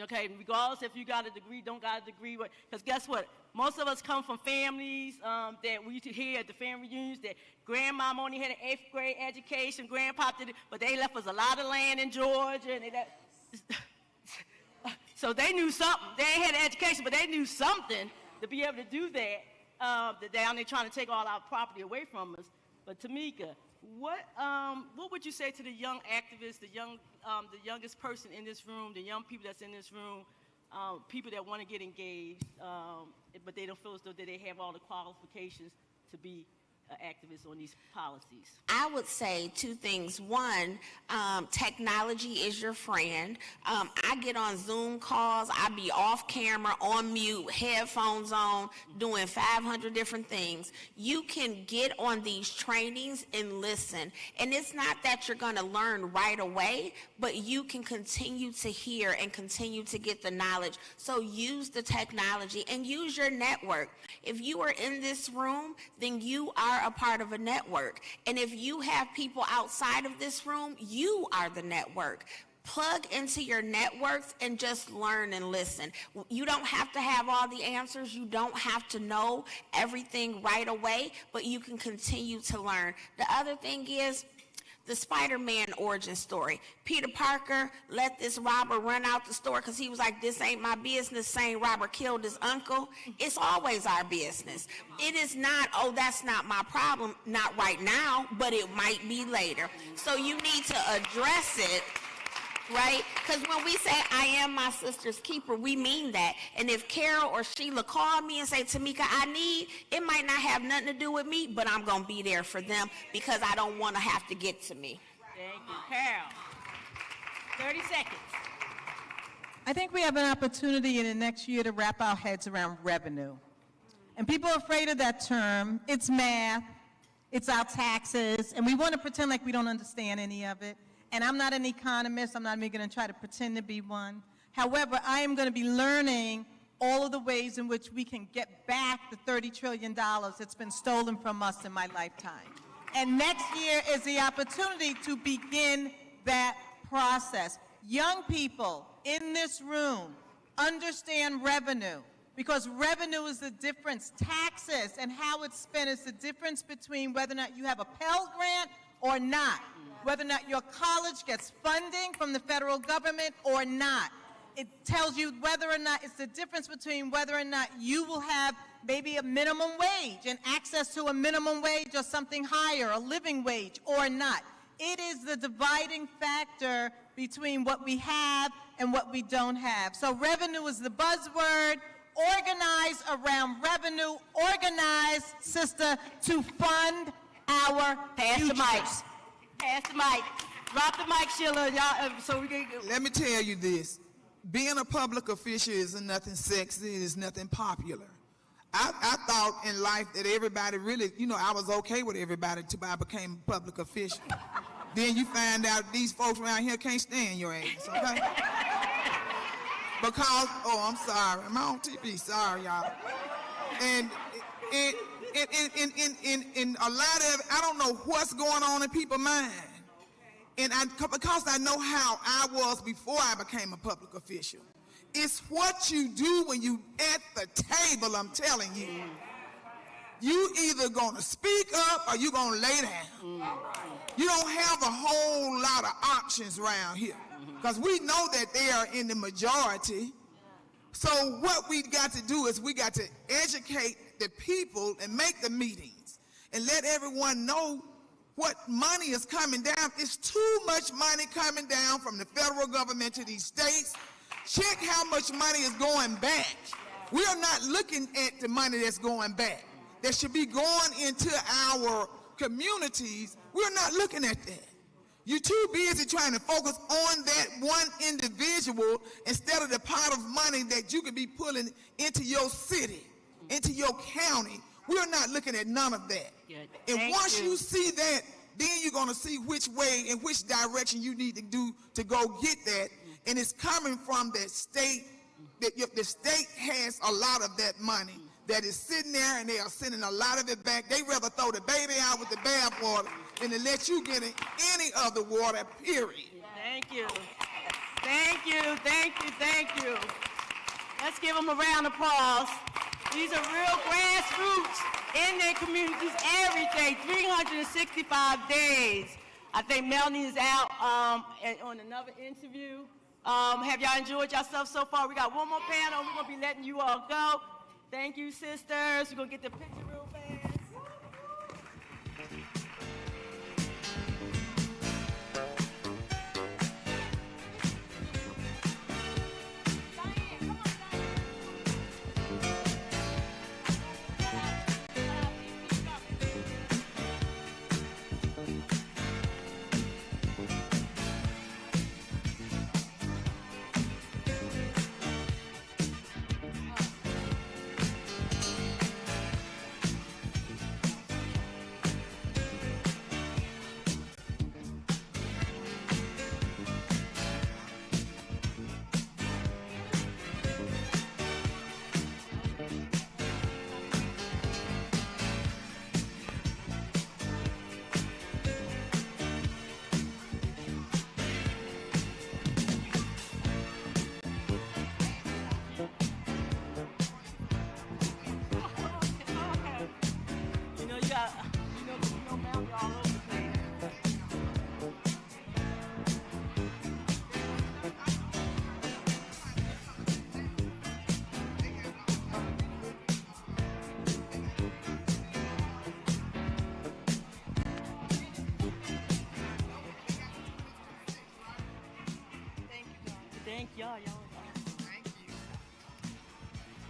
Okay, regardless if you got a degree, don't got a degree, because guess what? Most of us come from families that we used to hear at the family reunions that grandmama only had an 8th grade education, grandpa did it, but they left us a lot of land in Georgia, and so they knew something. They ain't had an education, but they knew something to be able to do that. Down there trying to take all our property away from us. But Tamika, what would you say to the young activists, the youngest person in this room, the young people that's in this room, people that want to get engaged, but they don't feel as though that they have all the qualifications to be activists on these policies? I would say 2 things. One, technology is your friend. I get on Zoom calls. I be off camera, on mute, headphones on, doing 500 different things. You can get on these trainings and listen. And it's not that you're going to learn right away, but you can continue to hear and continue to get the knowledge. So use the technology and use your network. If you are in this room, then you are a part of a network. And if you have people outside of this room, you are the network. Plug into your networks and just learn and listen. You don't have to have all the answers. You don't have to know everything right away, but you can continue to learn. The other thing is, the Spider-Man origin story. Peter Parker let this robber run out the store because he was like, this ain't my business, saying robber killed his uncle. It's always our business. It is not, oh, that's not my problem, not right now, but it might be later. So you need to address it, right? Because when we say, I am my sister's keeper, we mean that. And if Carol or Sheila call me and say, Tamika, it might not have nothing to do with me, but I'm going to be there for them because I don't want to have to get to me. Thank you. Carol, 30 seconds. I think we have an opportunity in the next year to wrap our heads around revenue. And people are afraid of that term. It's math, it's our taxes, and we want to pretend like we don't understand any of it. And I'm not an economist. I'm not even going to try to pretend to be one. However, I am going to be learning all of the ways in which we can get back the $30 trillion that's been stolen from us in my lifetime. And next year is the opportunity to begin that process. Young people in this room understand revenue, because revenue is the difference. Taxes and how it's spent is the difference between whether or not you have a Pell Grant or not, whether or not your college gets funding from the federal government or not. It tells you whether or not, it's the difference between whether or not you will have maybe a minimum wage and access to a minimum wage or something higher, a living wage, or not. It is the dividing factor between what we have and what we don't have. So revenue is the buzzword. organize around revenue, organize, sister, to fund our Pass the mic. futures. Pass the mic. Drop the mic, Sheila. Y'all, so we can. Let me tell you this. Being a public official isn't nothing sexy. It's nothing popular. I thought in life that everybody really, I was okay with everybody until I became a public official. Then you find out these folks around here can't stand your ass, okay? Because, I'm sorry. I'm on TV. Sorry, y'all. And in a lot of, I don't know what's going on in people's mind. And because I know how I was before I became a public official. It's what you do when you at the table, I'm telling you. You either gonna speak up or you gonna lay down. You don't have a whole lot of options around here. Because we know that they are in the majority. So what we got to do is we got to educate the people and make the meetings and let everyone know what money is coming down. It's too much money coming down from the federal government to these states. Check how much money is going back. We are not looking at the money that's going back. That should be going into our communities. We're not looking at that. You're too busy trying to focus on that one individual instead of the pot of money that you could be pulling into your city, into your county. We're not looking at none of that. And once you see that, then you're going to see which way and which direction you need to do to go get that. And it's coming from that state. The state has a lot of that money that is sitting there, and they are sending a lot of it back. They rather throw the baby out with the bathwater than to let you get any of the water, period. Thank you. Thank you, thank you, thank you. Let's give them a round of applause. These are real grassroots in their communities every day, 365 days. I think Melanie is out on another interview. Have y'all enjoyed yourself so far? We got one more panel. We're going to be letting you all go. Thank you, sisters. We're going to get the picture real fast.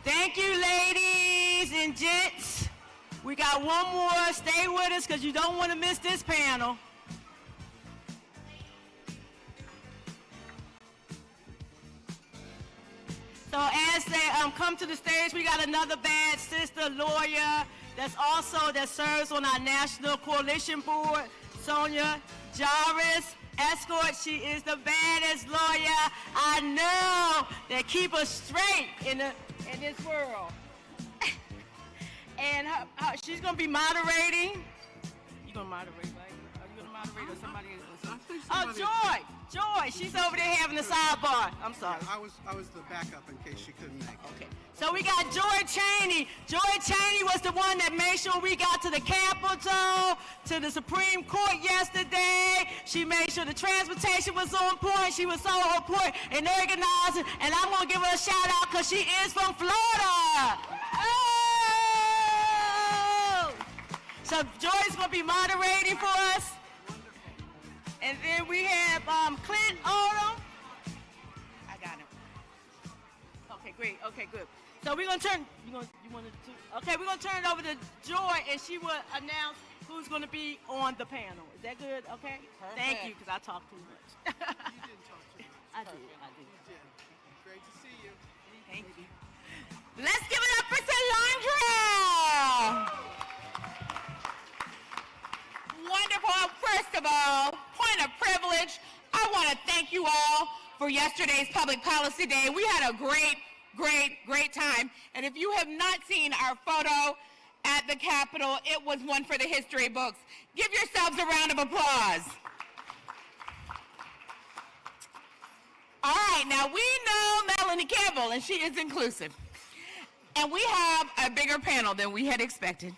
Thank you, ladies and gents. We got one more. Stay with us because you don't want to miss this panel. So as they come to the stage, we got another bad sister lawyer that serves on our National Coalition Board, Sonia Jarvis. Escort, she is the baddest lawyer I know that keep us straight in this world. And she's going to be moderating. You're going to moderate, right? Are you going to moderate or somebody else? Oh, Joy, she's over there having a sidebar. I'm sorry. Yeah, I was the backup in case she couldn't make it. Okay. So we got Joy Cheney. Joy Cheney was the one that made sure we got to the Capitol, to the Supreme Court yesterday. She made sure the transportation was on point. She was so on point and organizing. And I'm going to give her a shout out because she is from Florida. Oh! So Joy's going to be moderating for us. And then we have Clint Odom. I got him. Okay, great. Okay, good. So we're gonna turn. Okay, we're gonna turn it over to Joy, and she will announce who's gonna be on the panel. Is that good? Okay. Perfect. Thank you, because I talk too much. You didn't talk too much. I did. You did. Great to see you. Thank you. Let's give it up for Cassandra. Wonderful. First of all, point of privilege, I want to thank you all for yesterday's Public Policy Day. We had a great time. And if you have not seen our photo at the Capitol, it was one for the history books. Give yourselves a round of applause. All right, now we know Melanie Campbell, and she is inclusive. And we have a bigger panel than we had expected.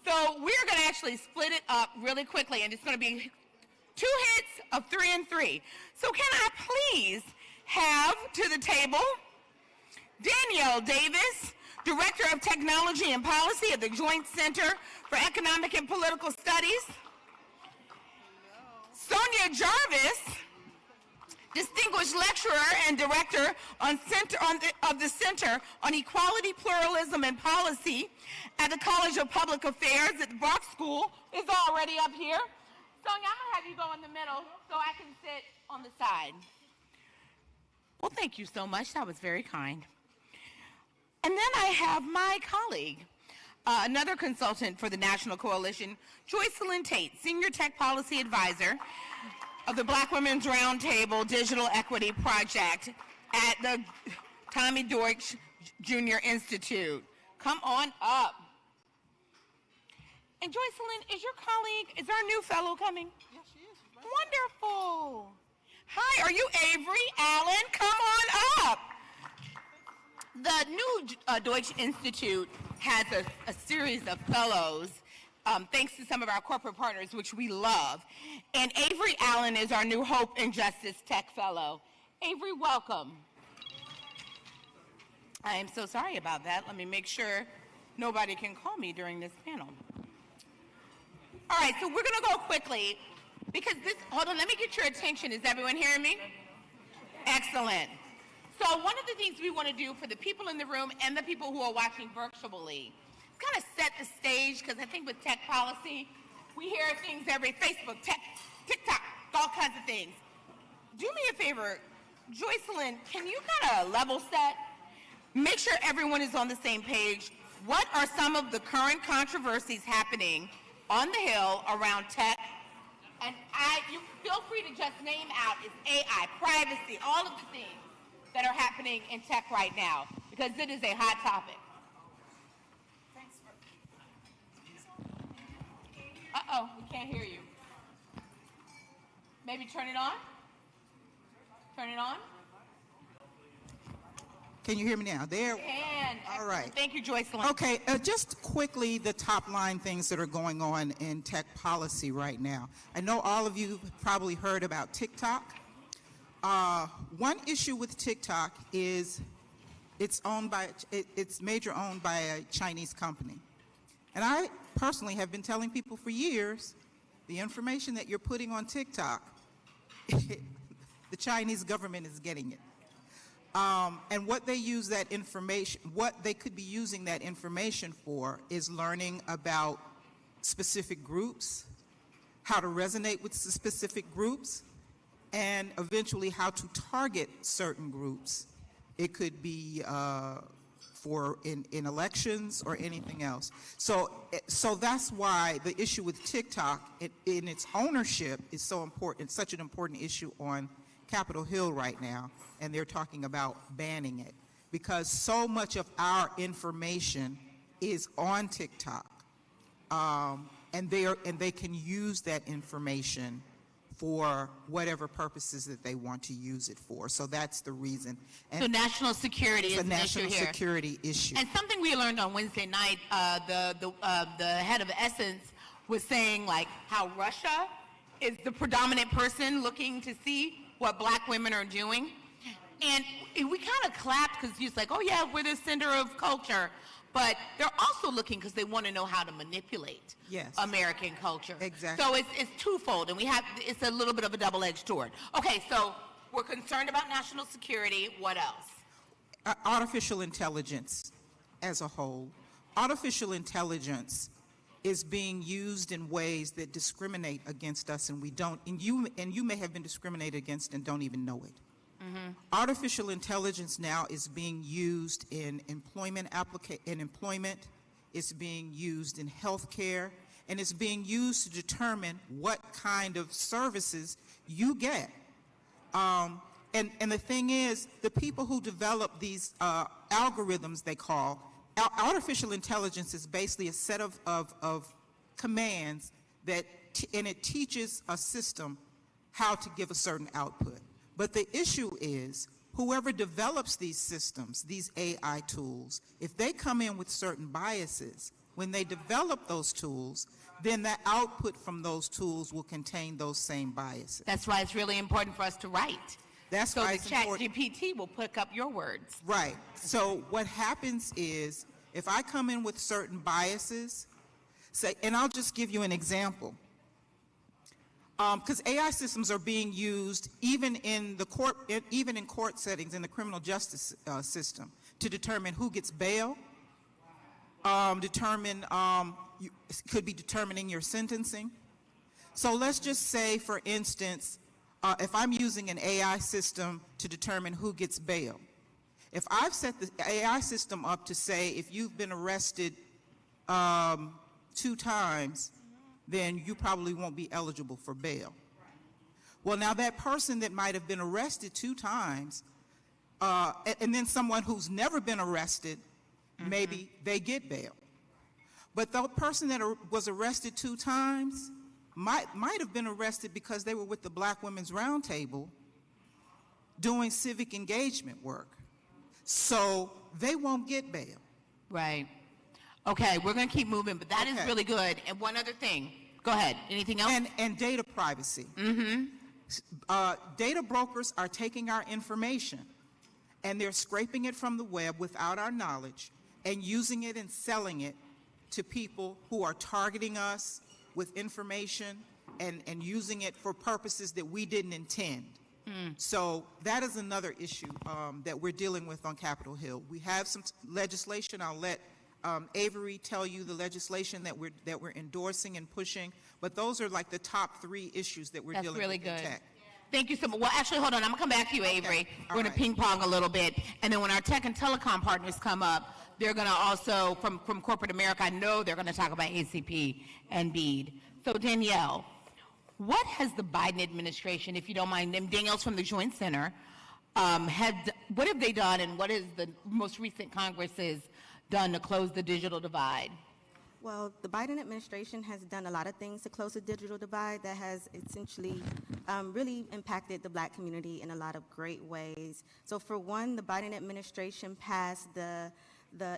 So we're going to actually split it up really quickly, and it's going to be 2 hits of 3 and 3. So can I please have to the table Danielle Davis, Director of Technology and Policy at the Joint Center for Economic and Political Studies. Sonia Jarvis, Distinguished Lecturer and Director of the Center on Equality, Pluralism, and Policy at the College of Public Affairs at the Brock School, is already up here. Sonia, I'm going to have you go in the middle so I can sit on the side. Well, thank you so much. That was very kind. And then I have my colleague, another consultant for the National Coalition, Joycelyn Tate, Senior Tech Policy Advisor of the Black Women's Roundtable Digital Equity Project at the Tommy Deutsch Jr. Institute. Come on up. And Joycelyn, is your colleague, is our new fellow coming? Yes, she is. Right. Wonderful. Hi, are you Avery Allen? Come on up. The new Deutsch Institute has a series of fellows, thanks to some of our corporate partners, which we love. And Avery Allen is our new Hope and Justice Tech Fellow. Avery, welcome. I am so sorry about that. Let me make sure nobody can call me during this panel. All right, so we're going to go quickly because this, hold on, let me get your attention. Is everyone hearing me? Excellent. So one of the things we want to do for the people in the room and the people who are watching virtually is kind of set the stage, because I think with tech policy, we hear things every Facebook, tech, TikTok, all kinds of things. Do me a favor, Joycelyn, can you kind of level set? Make sure everyone is on the same page. What are some of the current controversies happening on the Hill around tech? And you feel free to just name out, is AI, privacy, all of the things that are happening in tech right now, because it is a hot topic. Uh-oh, we can't hear you. Maybe turn it on? Turn it on? Can you hear me now? There. And all right. Thank you, Joycelyn. Okay, just quickly, the top line things that are going on in tech policy right now. I know all of you have probably heard about TikTok. One issue with TikTok is it's major owned by a Chinese company. And I personally have been telling people for years, the information that you're putting on TikTok, the Chinese government is getting it. And what they use that information, what they could be using that information for is learning about specific groups, how to resonate with specific groups, and eventually how to target certain groups. It could be in elections or anything else. So that's why the issue with TikTok in its ownership is so important. It's such an important issue on Capitol Hill right now, and they're talking about banning it because so much of our information is on TikTok, and they can use that information for whatever purposes that they want to use it for. So that's the reason. And so national security is a an issue national here. Security issue. And something we learned on Wednesday night, the head of Essence was saying like how Russia is the predominant person looking to see what black women are doing. And we kind of clapped because he's like, oh yeah, we're the center of culture. But they're also looking because they want to know how to manipulate American culture. Exactly. So it's twofold, and it's a little bit of a double-edged sword. Okay, so we're concerned about national security. What else? artificial intelligence as a whole. Artificial intelligence is being used in ways that discriminate against us, and we don't, and you may have been discriminated against and don't even know it. Artificial intelligence now is being used in employment, it's being used in healthcare, and it's being used to determine what kind of services you get. And the thing is, the people who develop these algorithms, they call, artificial intelligence is basically a set of commands that, and it teaches a system how to give a certain output. But the issue is, whoever develops these systems, these AI tools, if they come in with certain biases, when they develop those tools, then the output from those tools will contain those same biases. That's why it's really important for us to write. That's so why the it's chat important. GPT will pick up your words. Right. So what happens is, if I come in with certain biases, say, and I'll just give you an example. Because AI systems are being used even in the court, even in court settings in the criminal justice system, to determine who gets bail, could be determining your sentencing. So let's just say, for instance, if I'm using an AI system to determine who gets bail, if I've set the AI system up to say, if you've been arrested 2 times, then you probably won't be eligible for bail. Well, now that person that might have been arrested 2 times, and then someone who's never been arrested, maybe they get bail. But the person that was arrested 2 times might have been arrested because they were with the Black Women's Roundtable doing civic engagement work. So they won't get bail. Right. Okay, we're going to keep moving, but that is really good. And one other thing. Go ahead. Anything else? And data privacy. Data brokers are taking our information, and they're scraping it from the web without our knowledge and using it and selling it to people who are targeting us with information and using it for purposes that we didn't intend. So that is another issue that we're dealing with on Capitol Hill. We have some legislation. I'll let Avery tell you the legislation that we're endorsing and pushing, but those are like the top 3 issues that we're dealing with in tech. Thank you so much. Well, actually, hold on. I'm going to come back to you, Avery. We're going to ping pong a little bit. And then when our tech and telecom partners come up, they're going to also, from corporate America, I know they're going to talk about ACP and BEAD. So Danielle, what has the Biden administration, if you don't mind, and Danielle's from the Joint Center, what have they done, and what has the most recent Congress's done to close the digital divide? Well, the Biden administration has done a lot of things to close the digital divide that has essentially really impacted the Black community in a lot of great ways. So for one, the Biden administration passed the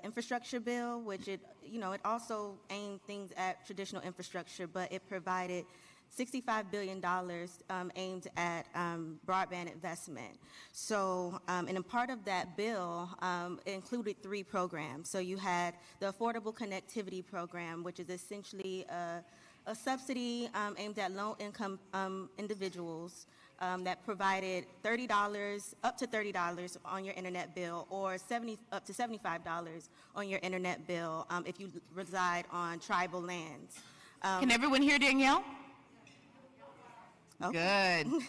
infrastructure bill, which it also aimed things at traditional infrastructure, but it provided $65 billion aimed at broadband investment. So, and a part of that bill included 3 programs. So you had the Affordable Connectivity Program, which is essentially a subsidy aimed at low-income individuals that provided $30, up to $30 on your internet bill, or up to $75 on your internet bill if you reside on tribal lands. Can everyone hear Danielle? Okay. Good.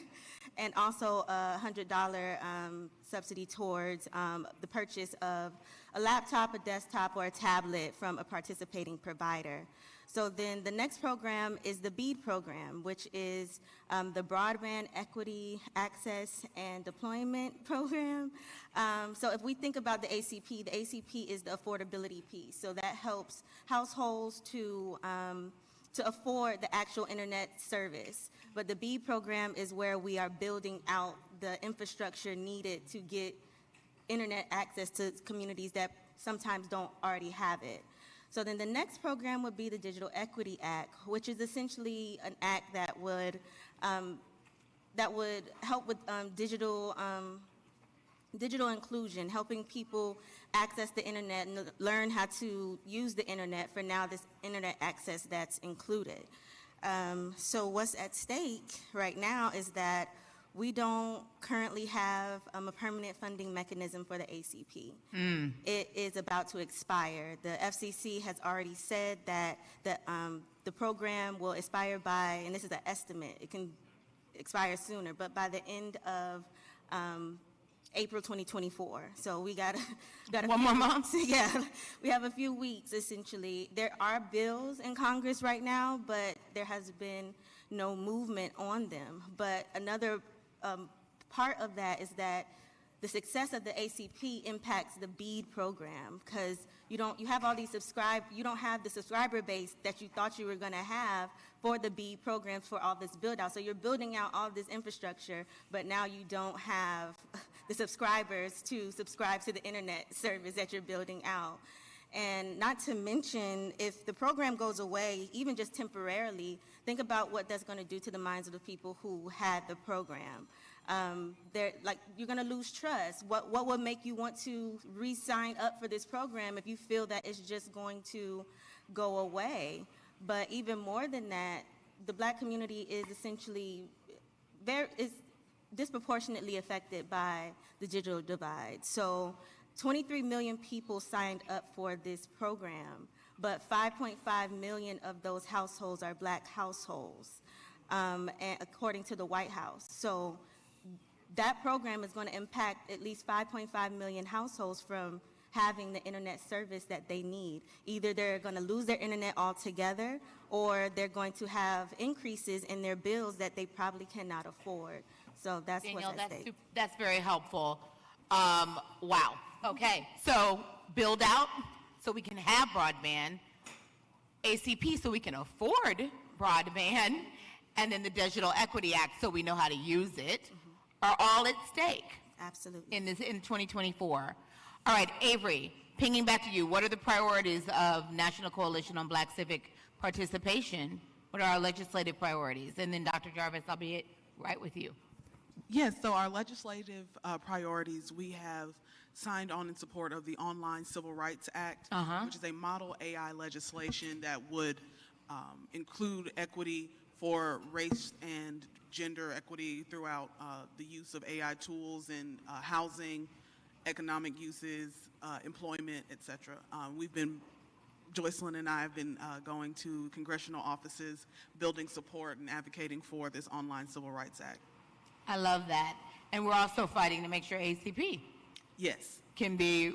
And also a $100 subsidy towards the purchase of a laptop, a desktop, or a tablet from a participating provider. So then the next program is the BEAD program, which is the Broadband Equity Access and Deployment Program. So if we think about the ACP is the affordability piece. So that helps households to afford the actual internet service. But the BEAD program is where we are building out the infrastructure needed to get internet access to communities that sometimes don't already have it. So then the next program would be the Digital Equity Act, which is essentially an act that would help with digital inclusion, helping people access the internet and learn how to use the internet for now this internet access that's included. So what's at stake right now is that we don't currently have a permanent funding mechanism for the ACP. It is about to expire. The FCC has already said that the program will expire by, and this is an estimate, it can expire sooner, but by the end of April 2024. So we got one more month. Yeah, we have a few weeks essentially. There are bills in Congress right now, but there has been no movement on them. But another part of that is that the success of the ACP impacts the BEAD program, because you have all these you don't have the subscriber base that you thought you were going to have for the BEAD programs for all this build out. So you're building out all this infrastructure, but now you don't have the subscribers to subscribe to the internet service that you're building out. And not to mention, if the program goes away, even just temporarily, think about what that's going to do to the minds of the people who had the program. You're going to lose trust. What would make you want to re-sign up for this program if you feel that it's just going to go away? But even more than that, the Black community is essentially is disproportionately affected by the digital divide. So 23 million people signed up for this program, but 5.5 million of those households are Black households, and according to the White House. So that program is going to impact at least 5.5 million households from having the internet service that they need. Either they're going to lose their internet altogether, or they're going to have increases in their bills that they probably cannot afford. So that's Danielle, what's at stake. that's very helpful. Wow. Okay, so build out so we can have broadband, ACP so we can afford broadband, and then the Digital Equity Act so we know how to use it, are all at stake. Absolutely. In 2024. All right, Avery, pinging back to you, what are the priorities of National Coalition on Black Civic Participation? What are our legislative priorities? And then Dr. Jarvis, I'll be right with you. Yes, so our legislative priorities, we have signed on in support of the Online Civil Rights Act, which is a model AI legislation that would include equity for race and gender equity throughout the use of AI tools in housing, economic uses, employment, et cetera. Joycelyn and I have been going to congressional offices, building support and advocating for this Online Civil Rights Act. I love that. And we're also fighting to make sure ACP can be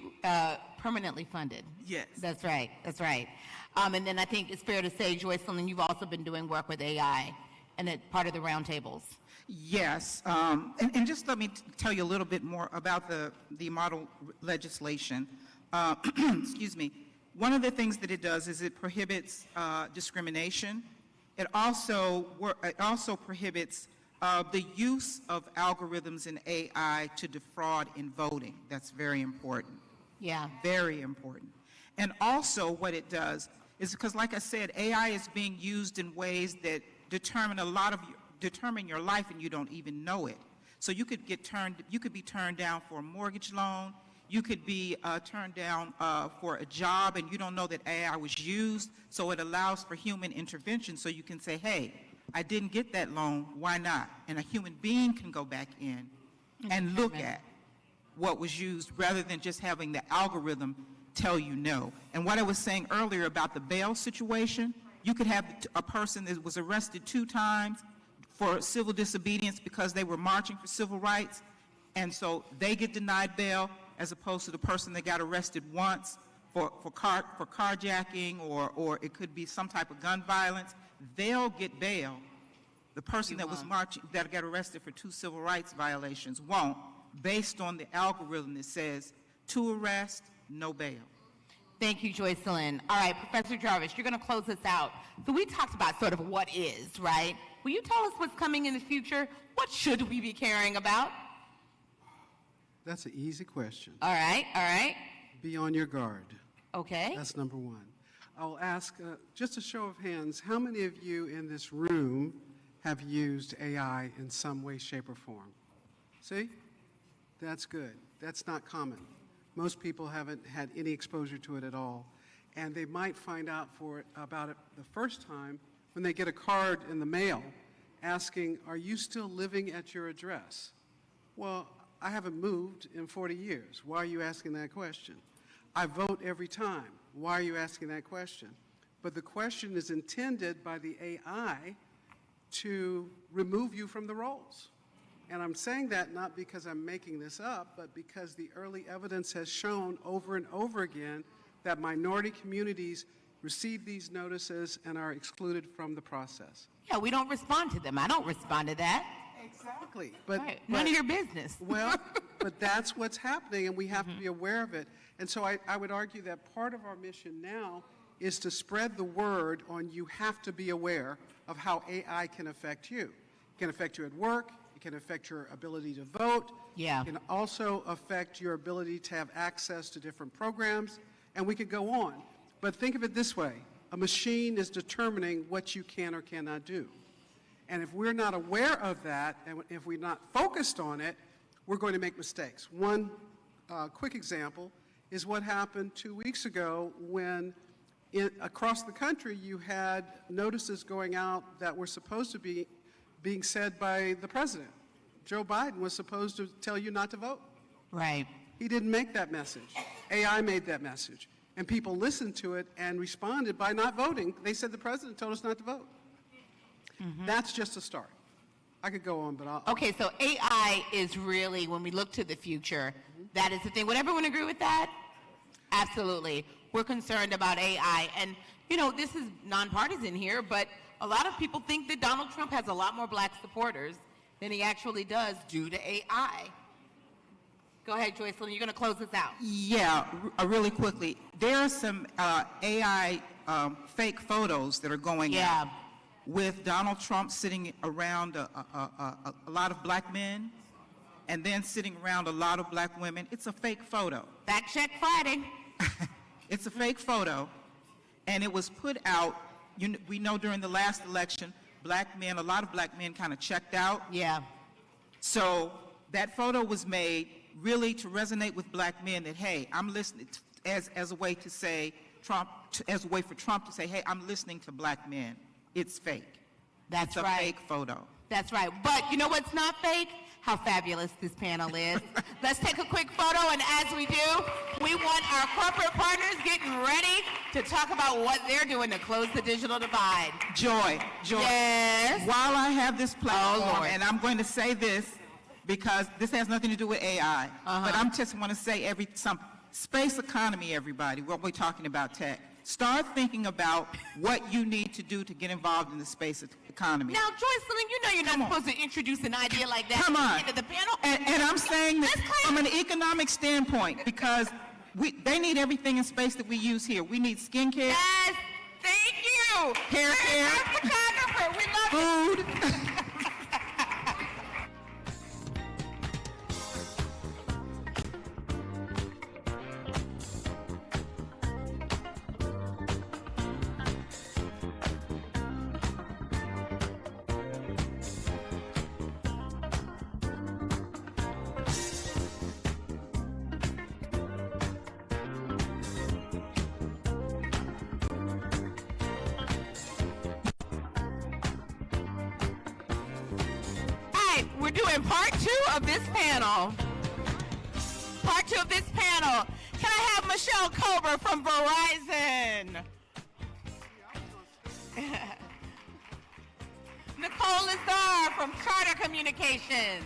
permanently funded. Yes. That's right. That's right. And then I think it's fair to say, Joycelyn, you've also been doing work with AI and part of the roundtables. Yes, and just let me tell you a little bit more about the model legislation. Excuse me. One of the things that it does is it prohibits discrimination. It also prohibits the use of algorithms and AI to defraud in voting. That's very important. Yeah. Very important. And also what it does is, because like I said, AI is being used in ways that determine your life and you don't even know it. So you could be turned down for a mortgage loan. You could be turned down for a job and you don't know that AI was used. So it allows for human intervention, so you can say, hey, I didn't get that loan, why not? And a human being can go back in and look at what was used rather than just having the algorithm tell you no. And what I was saying earlier about the bail situation, you could have a person that was arrested 2 times for civil disobedience because they were marching for civil rights, and so they get denied bail, as opposed to the person that got arrested once for carjacking, or it could be some type of gun violence. They'll get bail. The person that was marching, that got arrested for 2 civil rights violations won't, based on the algorithm that says 2 arrests, no bail. Thank you, Joycelyn. All right, Professor Jarvis, you're going to close us out. So we talked about sort of what is, right? Will you tell us what's coming in the future? What should we be caring about? That's an easy question. All right, all right. Be on your guard. Okay. That's number one. I'll ask, just a show of hands, how many of you in this room have used AI in some way, shape, or form? See? That's good. That's not common. Most people haven't had any exposure to it at all. And they might find out about it the first time when they get a card in the mail asking, are you still living at your address? Well, I haven't moved in 40 years. Why are you asking that question? I vote every time. Why are you asking that question? But the question is intended by the AI to remove you from the rolls. And I'm saying that not because I'm making this up, but because the early evidence has shown over and over again that minority communities receive these notices and are excluded from the process. Yeah, we don't respond to them. I don't respond to that. Exactly. But, Right. None of your business. Well, but that's what's happening, and we have to be aware of it. And so I would argue that part of our mission now is to spread the word on you have to be aware of how AI can affect you. It can affect you at work. It can affect your ability to vote. Yeah. It can also affect your ability to have access to different programs, and we could go on. But think of it this way. A machine is determining what you can or cannot do. And if we're not aware of that, and if we're not focused on it, we're going to make mistakes. One quick example is what happened 2 weeks ago when across the country you had notices going out that were supposed to be being said by the president. Joe Biden was supposed to tell you not to vote. Right. He didn't make that message. AI made that message. And people listened to it and responded by not voting. They said the president told us not to vote. That's just a start. I could go on, but I'll... Okay, so AI is really, when we look to the future, that is the thing. Would everyone agree with that? Absolutely. We're concerned about AI. And, you know, this is nonpartisan here, but a lot of people think that Donald Trump has a lot more black supporters than he actually does due to AI. Go ahead, Joycelyn. You're going to close this out. Yeah, really quickly. There are some AI fake photos that are going out with Donald Trump sitting around a lot of black men and then sitting around a lot of black women. It's a fake photo. Fact check Friday. It's a fake photo, and it was put out. We know during the last election, black men, a lot of black men kind of checked out. Yeah. So that photo was made really to resonate with black men that, hey, I'm listening, as a way to say, as a way for Trump to say, hey, I'm listening to black men. It's fake. That's it's right. a fake photo. That's right. But you know what's not fake? How fabulous this panel is. Let's take a quick photo, and as we do, we want our corporate partners getting ready to talk about what they're doing to close the digital divide. Joy. Yes. While I have this platform, Lord. and I'm going to say this because this has nothing to do with AI, but I'm just want to say some space economy, everybody, what we're talking about tech. Start thinking about what you need to do to get involved in the space economy. Now, Joycelyn, you know you're not supposed to introduce an idea like that Come on. into the panel. And I'm saying that from an economic standpoint, because they need everything in space that we use here. We need skincare. Yes, thank you. Hair care. Photographer, we love food. We're doing part two of this panel. Part two of this panel. Can I have Michelle Kober from Verizon? Nicole Lazar from Charter Communications.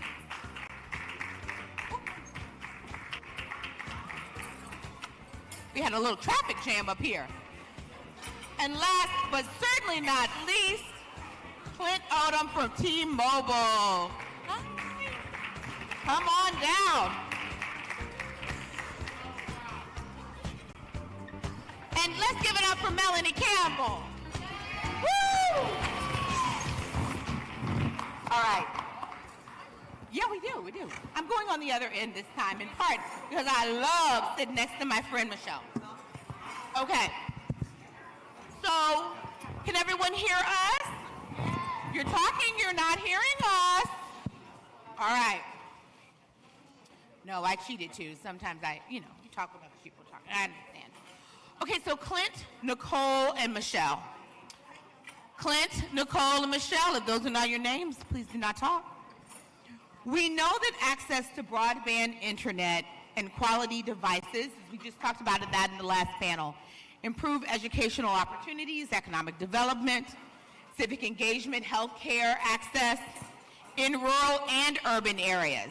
We had a little traffic jam up here. And last but certainly not least, Clint Odom from T-Mobile. Come on down. And let's give it up for Melanie Campbell. Woo! All right. Yeah, we do. I'm going on the other end this time, in part because I love sitting next to my friend Michelle. Okay. So, can everyone hear us? You're talking, you're not hearing us. All right. No, I cheated too. Sometimes you talk with other people talking. I understand. Okay, so Clint, Nicole, and Michelle. Clint, Nicole, and Michelle, if those are not your names, please do not talk. We know that access to broadband internet and quality devices, we just talked about that in the last panel, improve educational opportunities, economic development, civic engagement, healthcare access in rural and urban areas.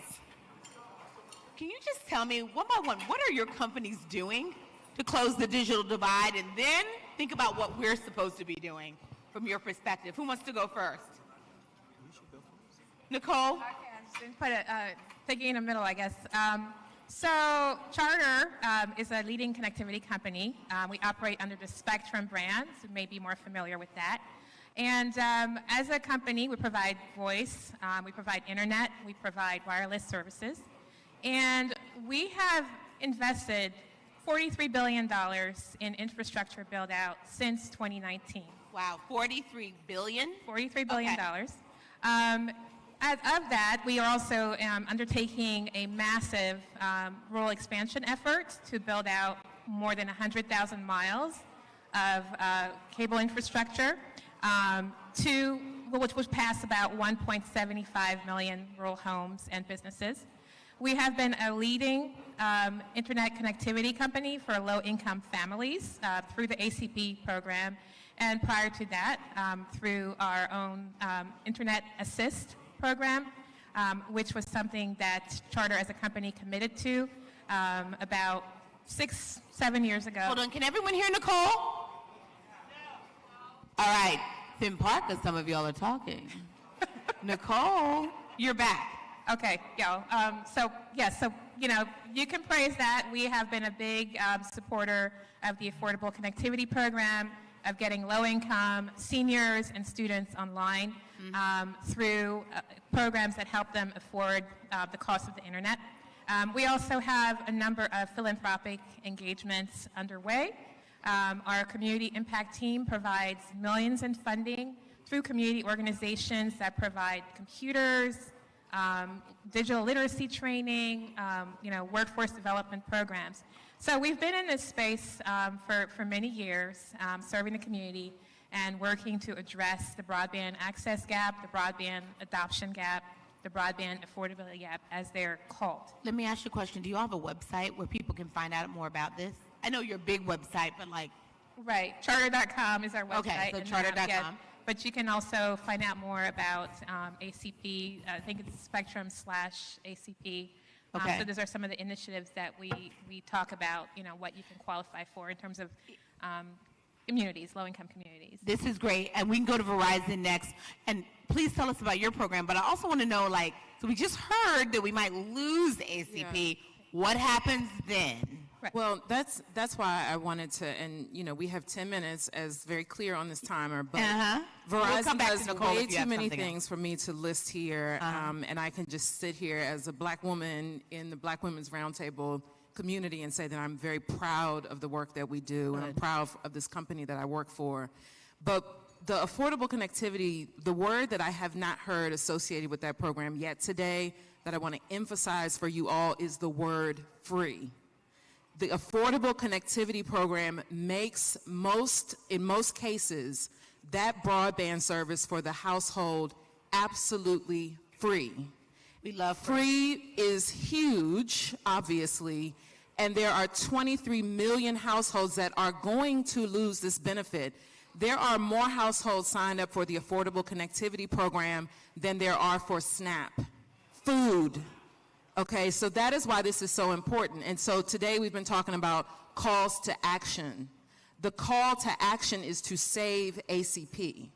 Can you just tell me, one by one, what are your companies doing to close the digital divide, and then think about what we're supposed to be doing from your perspective? Who wants to go first? Nicole? Thinking in the middle, I guess. So Charter is a leading connectivity company. We operate under the Spectrum brand, so you may be more familiar with that. And as a company, we provide voice, we provide internet, we provide wireless services. And we have invested $43 billion in infrastructure build out since 2019. Wow, $43 billion? $43 billion. Okay. Of that, we are also undertaking a massive rural expansion effort to build out more than 100,000 miles of cable infrastructure, which would pass about 1.75 million rural homes and businesses. We have been a leading internet connectivity company for low-income families through the ACP program, and prior to that, through our own Internet Assist program, which was something that Charter as a company committed to about 6-7 years ago. Hold on, can everyone hear Nicole? All right, it's in part because some of y'all are talking. Nicole, you're back. Okay, so you can praise that. We have been a big supporter of the Affordable Connectivity Program, of getting low-income seniors and students online through programs that help them afford the cost of the internet. We also have a number of philanthropic engagements underway. Our community impact team provides millions in funding through community organizations that provide computers, digital literacy training, workforce development programs. So we've been in this space for many years, serving the community and working to address the broadband access gap, the broadband adoption gap, the broadband affordability gap, as they're called. Let me ask you a question. Do you have a website where people can find out more about this? I know you're a big website, but like... Right, charter.com is our website. Okay, so charter.com. But you can also find out more about ACP. I think it's Spectrum/ACP. Okay. So those are some of the initiatives that we talk about, what you can qualify for in terms of communities, low-income communities. This is great, and we can go to Verizon next. And please tell us about your program. But I also want to know, so we just heard that we might lose ACP. Yeah. What happens then? Right. Well, that's why I wanted to, and we have 10 minutes as very clear on this timer, but Verizon does way too many things for me to list here, and I can just sit here as a black woman in the Black Women's Roundtable community and say that I'm very proud of the work that we do, and I'm proud of this company that I work for. But the affordable connectivity, the word that I have not heard associated with that program yet today that I want to emphasize for you all is the word free. The Affordable Connectivity Program makes in most cases, that broadband service for the household absolutely free. We love free is huge, obviously, and there are 23 million households that are going to lose this benefit. There are more households signed up for the Affordable Connectivity Program than there are for SNAP. Food. Okay, so that is why this is so important. And so today we've been talking about calls to action. The call to action is to save ACP.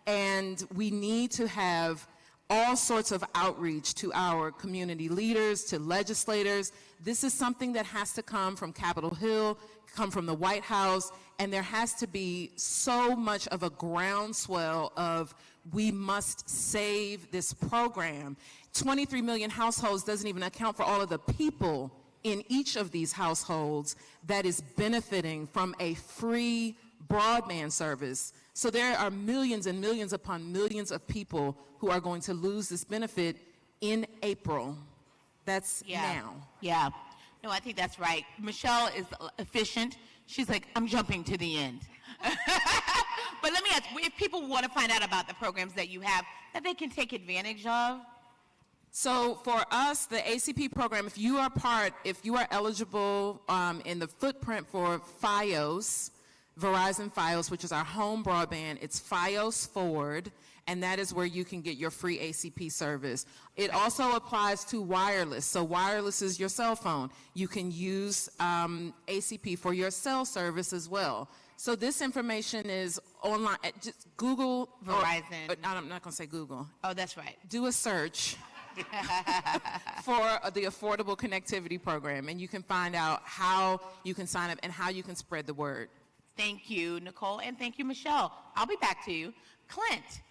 And we need to have all sorts of outreach to our community leaders, to legislators. This is something that has to come from Capitol Hill, come from the White House, and there has to be so much of a groundswell of we must save this program. 23 million households doesn't even account for all of the people in each of these households that is benefiting from a free broadband service. So there are millions and millions upon millions of people who are going to lose this benefit in April. That's now. Yeah. No, I think that's right. Michelle is efficient. She's like, I'm jumping to the end. But let me ask, if people want to find out about the programs that you have that they can take advantage of? So for us, the ACP program, if you are eligible in the footprint for FiOS, Verizon FiOS, which is our home broadband, it's FiOS Forward, and that is where you can get your free ACP service. It also applies to wireless. So wireless is your cell phone. You can use ACP for your cell service as well. So this information is online. Just Google Verizon. I'm not going to say Google. Oh, that's right. Do a search for the Affordable Connectivity Program, and you can find out how you can sign up and how you can spread the word. Thank you, Nicole, and thank you, Michelle. I'll be back to you. Clint,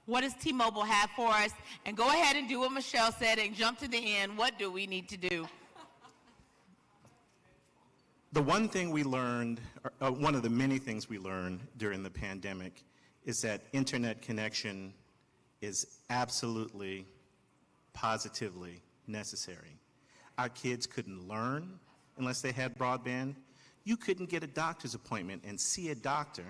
what does T-Mobile have for us? And go ahead and do what Michelle said and jump to the end. What do we need to do? The one thing we learned, one of the many things we learned during the pandemic, is that internet connection is absolutely, positively necessary. Our kids couldn't learn unless they had broadband. You couldn't get a doctor's appointment and see a doctor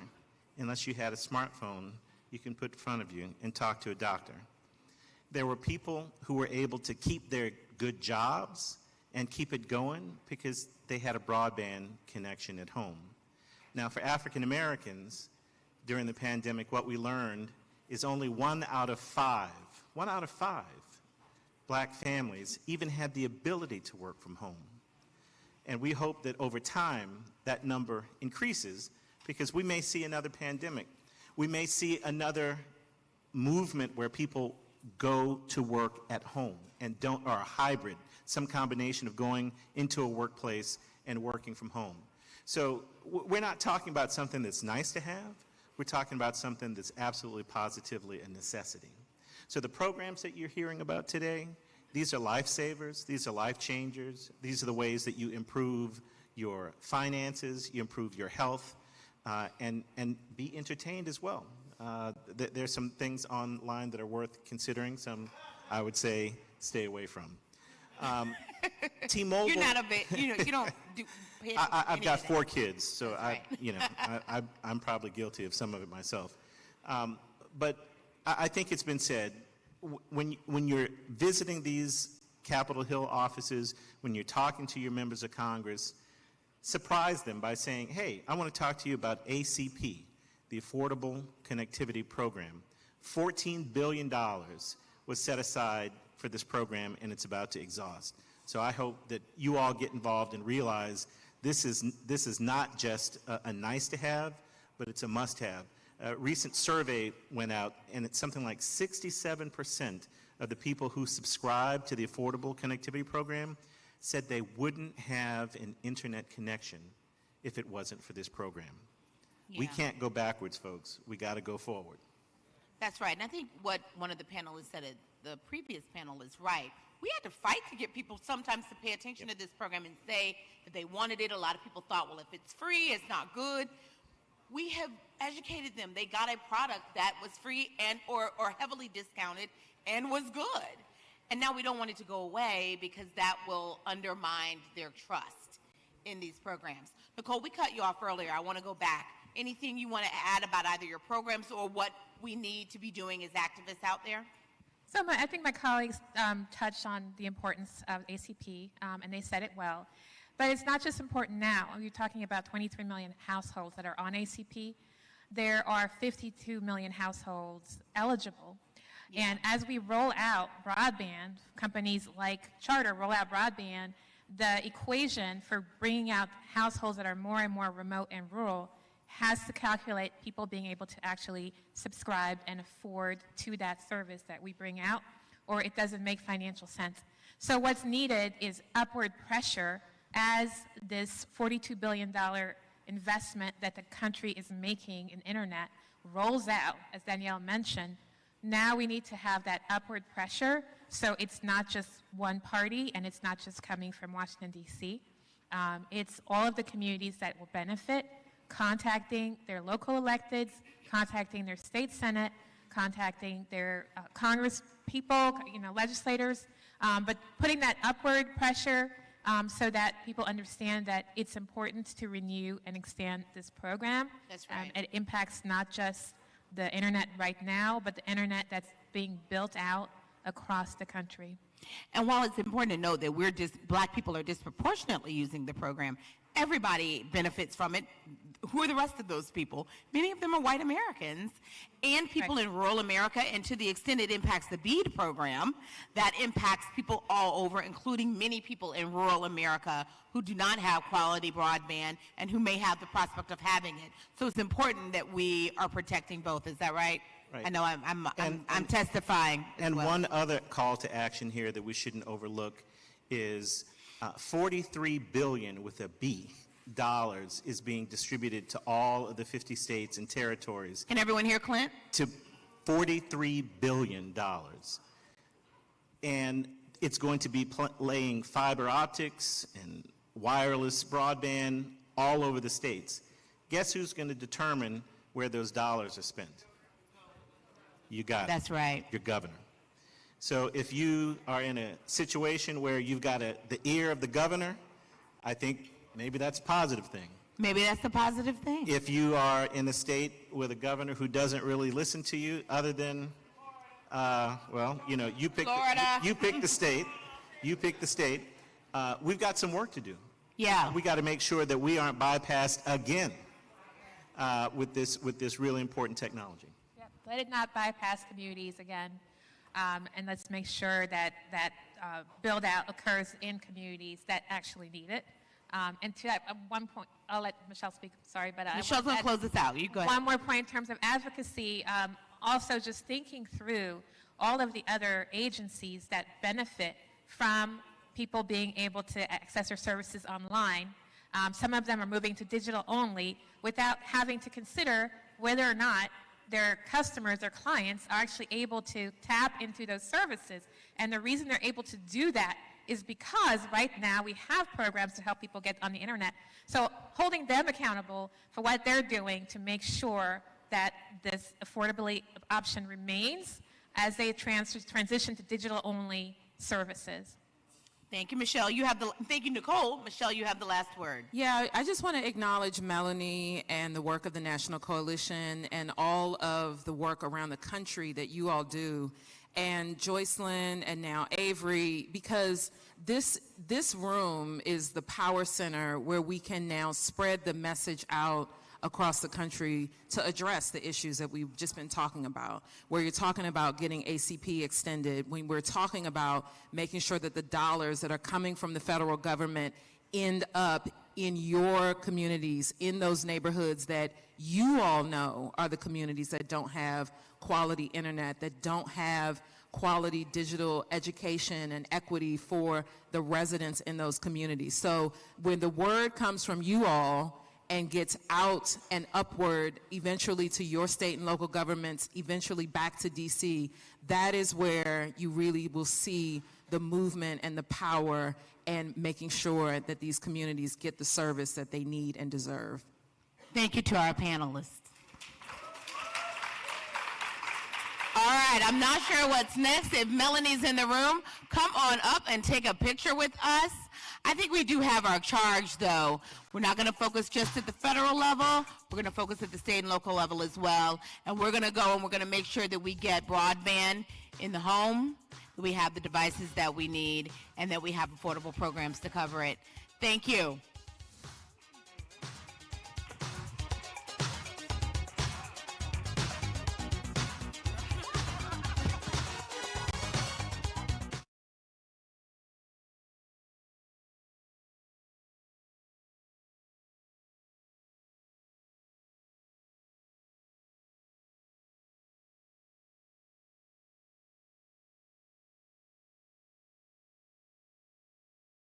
unless you had a smartphone you can put in front of you and talk to a doctor. There were people who were able to keep their good jobs and keep it going because they had a broadband connection at home. Now, for African Americans, during the pandemic, what we learned is only 1 out of 5 black families even had the ability to work from home. And we hope that over time, that number increases because we may see another pandemic. We may see another movement where people go to work at home and or a hybrid, some combination of going into a workplace and working from home. So we're not talking about something that's nice to have. We're talking about something that's absolutely positively a necessity. So the programs that you're hearing about today, these are lifesavers, these are life changers, these are the ways that you improve your finances, you improve your health, and be entertained as well. There's some things online that are worth considering, some I would say stay away from. T-Mobile. You're not a bit, you don't do. I've got 4 kids, so I'm probably guilty of some of it myself. But I think it's been said, when you're visiting these Capitol Hill offices, when you're talking to your members of Congress, surprise them by saying, hey, I want to talk to you about ACP, the Affordable Connectivity Program. $14 billion was set aside for this program, and it's about to exhaust. So I hope that you all get involved and realize this is not just a nice to have, but it's a must have. A recent survey went out, and it's something like 67% of the people who subscribe to the Affordable Connectivity Program said they wouldn't have an internet connection if it wasn't for this program. Yeah. We can't go backwards, folks. We got to go forward. That's right. And I think what one of the panelists said at the previous panel is right. We had to fight to get people sometimes to pay attention to this program and say that they wanted it. A lot of people thought, well, if it's free, it's not good. We have educated them. They got a product that was free and or heavily discounted and was good. And now we don't want it to go away because that will undermine their trust in these programs. Nicole, we cut you off earlier. I want to go back. Anything you want to add about either your programs or what we need to be doing as activists out there? So I think my colleagues touched on the importance of ACP, and they said it well. But it's not just important now. You're talking about 23 million households that are on ACP. There are 52 million households eligible. Yeah. And as we roll out broadband, companies like Charter roll out broadband, the equation for bringing out households that are more and more remote and rural has to calculate people being able to actually subscribe and afford to that service that we bring out, or it doesn't make financial sense. So what's needed is upward pressure as this $42 billion investment that the country is making in internet rolls out, as Danielle mentioned. Now we need to have that upward pressure so it's not just one party and it's not just coming from Washington, D.C. It's all of the communities that will benefit, contacting their local electeds, contacting their state senate, contacting their Congress people, legislators, but putting that upward pressure so that people understand that it's important to renew and extend this program. That's right. It impacts not just the internet right now, but the internet that's being built out across the country. And while it's important to note that Black people are disproportionately using the program, everybody benefits from it. Who are the rest of those people? Many of them are white Americans and people in rural America, and to the extent it impacts the BEAD program, that impacts people all over, including many people in rural America who do not have quality broadband and who may have the prospect of having it. So it's important that we are protecting both. Is that right? Right. I know I'm testifying. And one other call to action here that we shouldn't overlook is $43 billion with a B dollars is being distributed to all of the 50 states and territories. Can everyone hear Clint? To $43 billion. And it's going to be laying fiber optics and wireless broadband all over the states. Guess who's going to determine where those dollars are spent? You got it. That's right. Your governor. So if you are in a situation where you've got the ear of the governor, I think maybe that's a positive thing. Maybe that's a positive thing. If you are in a state with a governor who doesn't really listen to you, other than, you pick the state. You pick the state. We've got some work to do. Yeah. We got to make sure that we aren't bypassed again with this really important technology. Yep. Let it not bypass communities again. And let's make sure that build out occurs in communities that actually need it. And to that one point, I'll let Michelle speak. Sorry, but Michelle's going to close this out. You go ahead. One more point in terms of advocacy. Also, just thinking through all of the other agencies that benefit from people being able to access their services online. Some of them are moving to digital only without having to consider whether or not their customers, their clients, are actually able to tap into those services. And the reason they're able to do that is because right now we have programs to help people get on the internet. So holding them accountable for what they're doing to make sure that this affordability option remains as they transition to digital-only services. Thank you, Michelle. Thank you, Nicole. Michelle, you have the last word. Yeah, I just want to acknowledge Melanie and the work of the National Coalition and all of the work around the country that you all do, and Joycelyn and now Avery, because this room is the power center where we can now spread the message out across the country to address the issues that we've just been talking about, where you're talking about getting ACP extended, when we're talking about making sure that the dollars that are coming from the federal government end up in your communities, in those neighborhoods that you all know are the communities that don't have quality internet, that don't have quality digital education and equity for the residents in those communities. So when the word comes from you all and gets out and upward, eventually to your state and local governments, eventually back to DC, that is where you really will see the movement and the power and making sure that these communities get the service that they need and deserve. Thank you to our panelists. All right, I'm not sure what's next. If Melanie's in the room, come on up and take a picture with us. I think we do have our charge, though. We're not going to focus just at the federal level. We're going to focus at the state and local level as well. And we're going to go and we're going to make sure that we get broadband in the home, that we have the devices that we need, and that we have affordable programs to cover it. Thank you.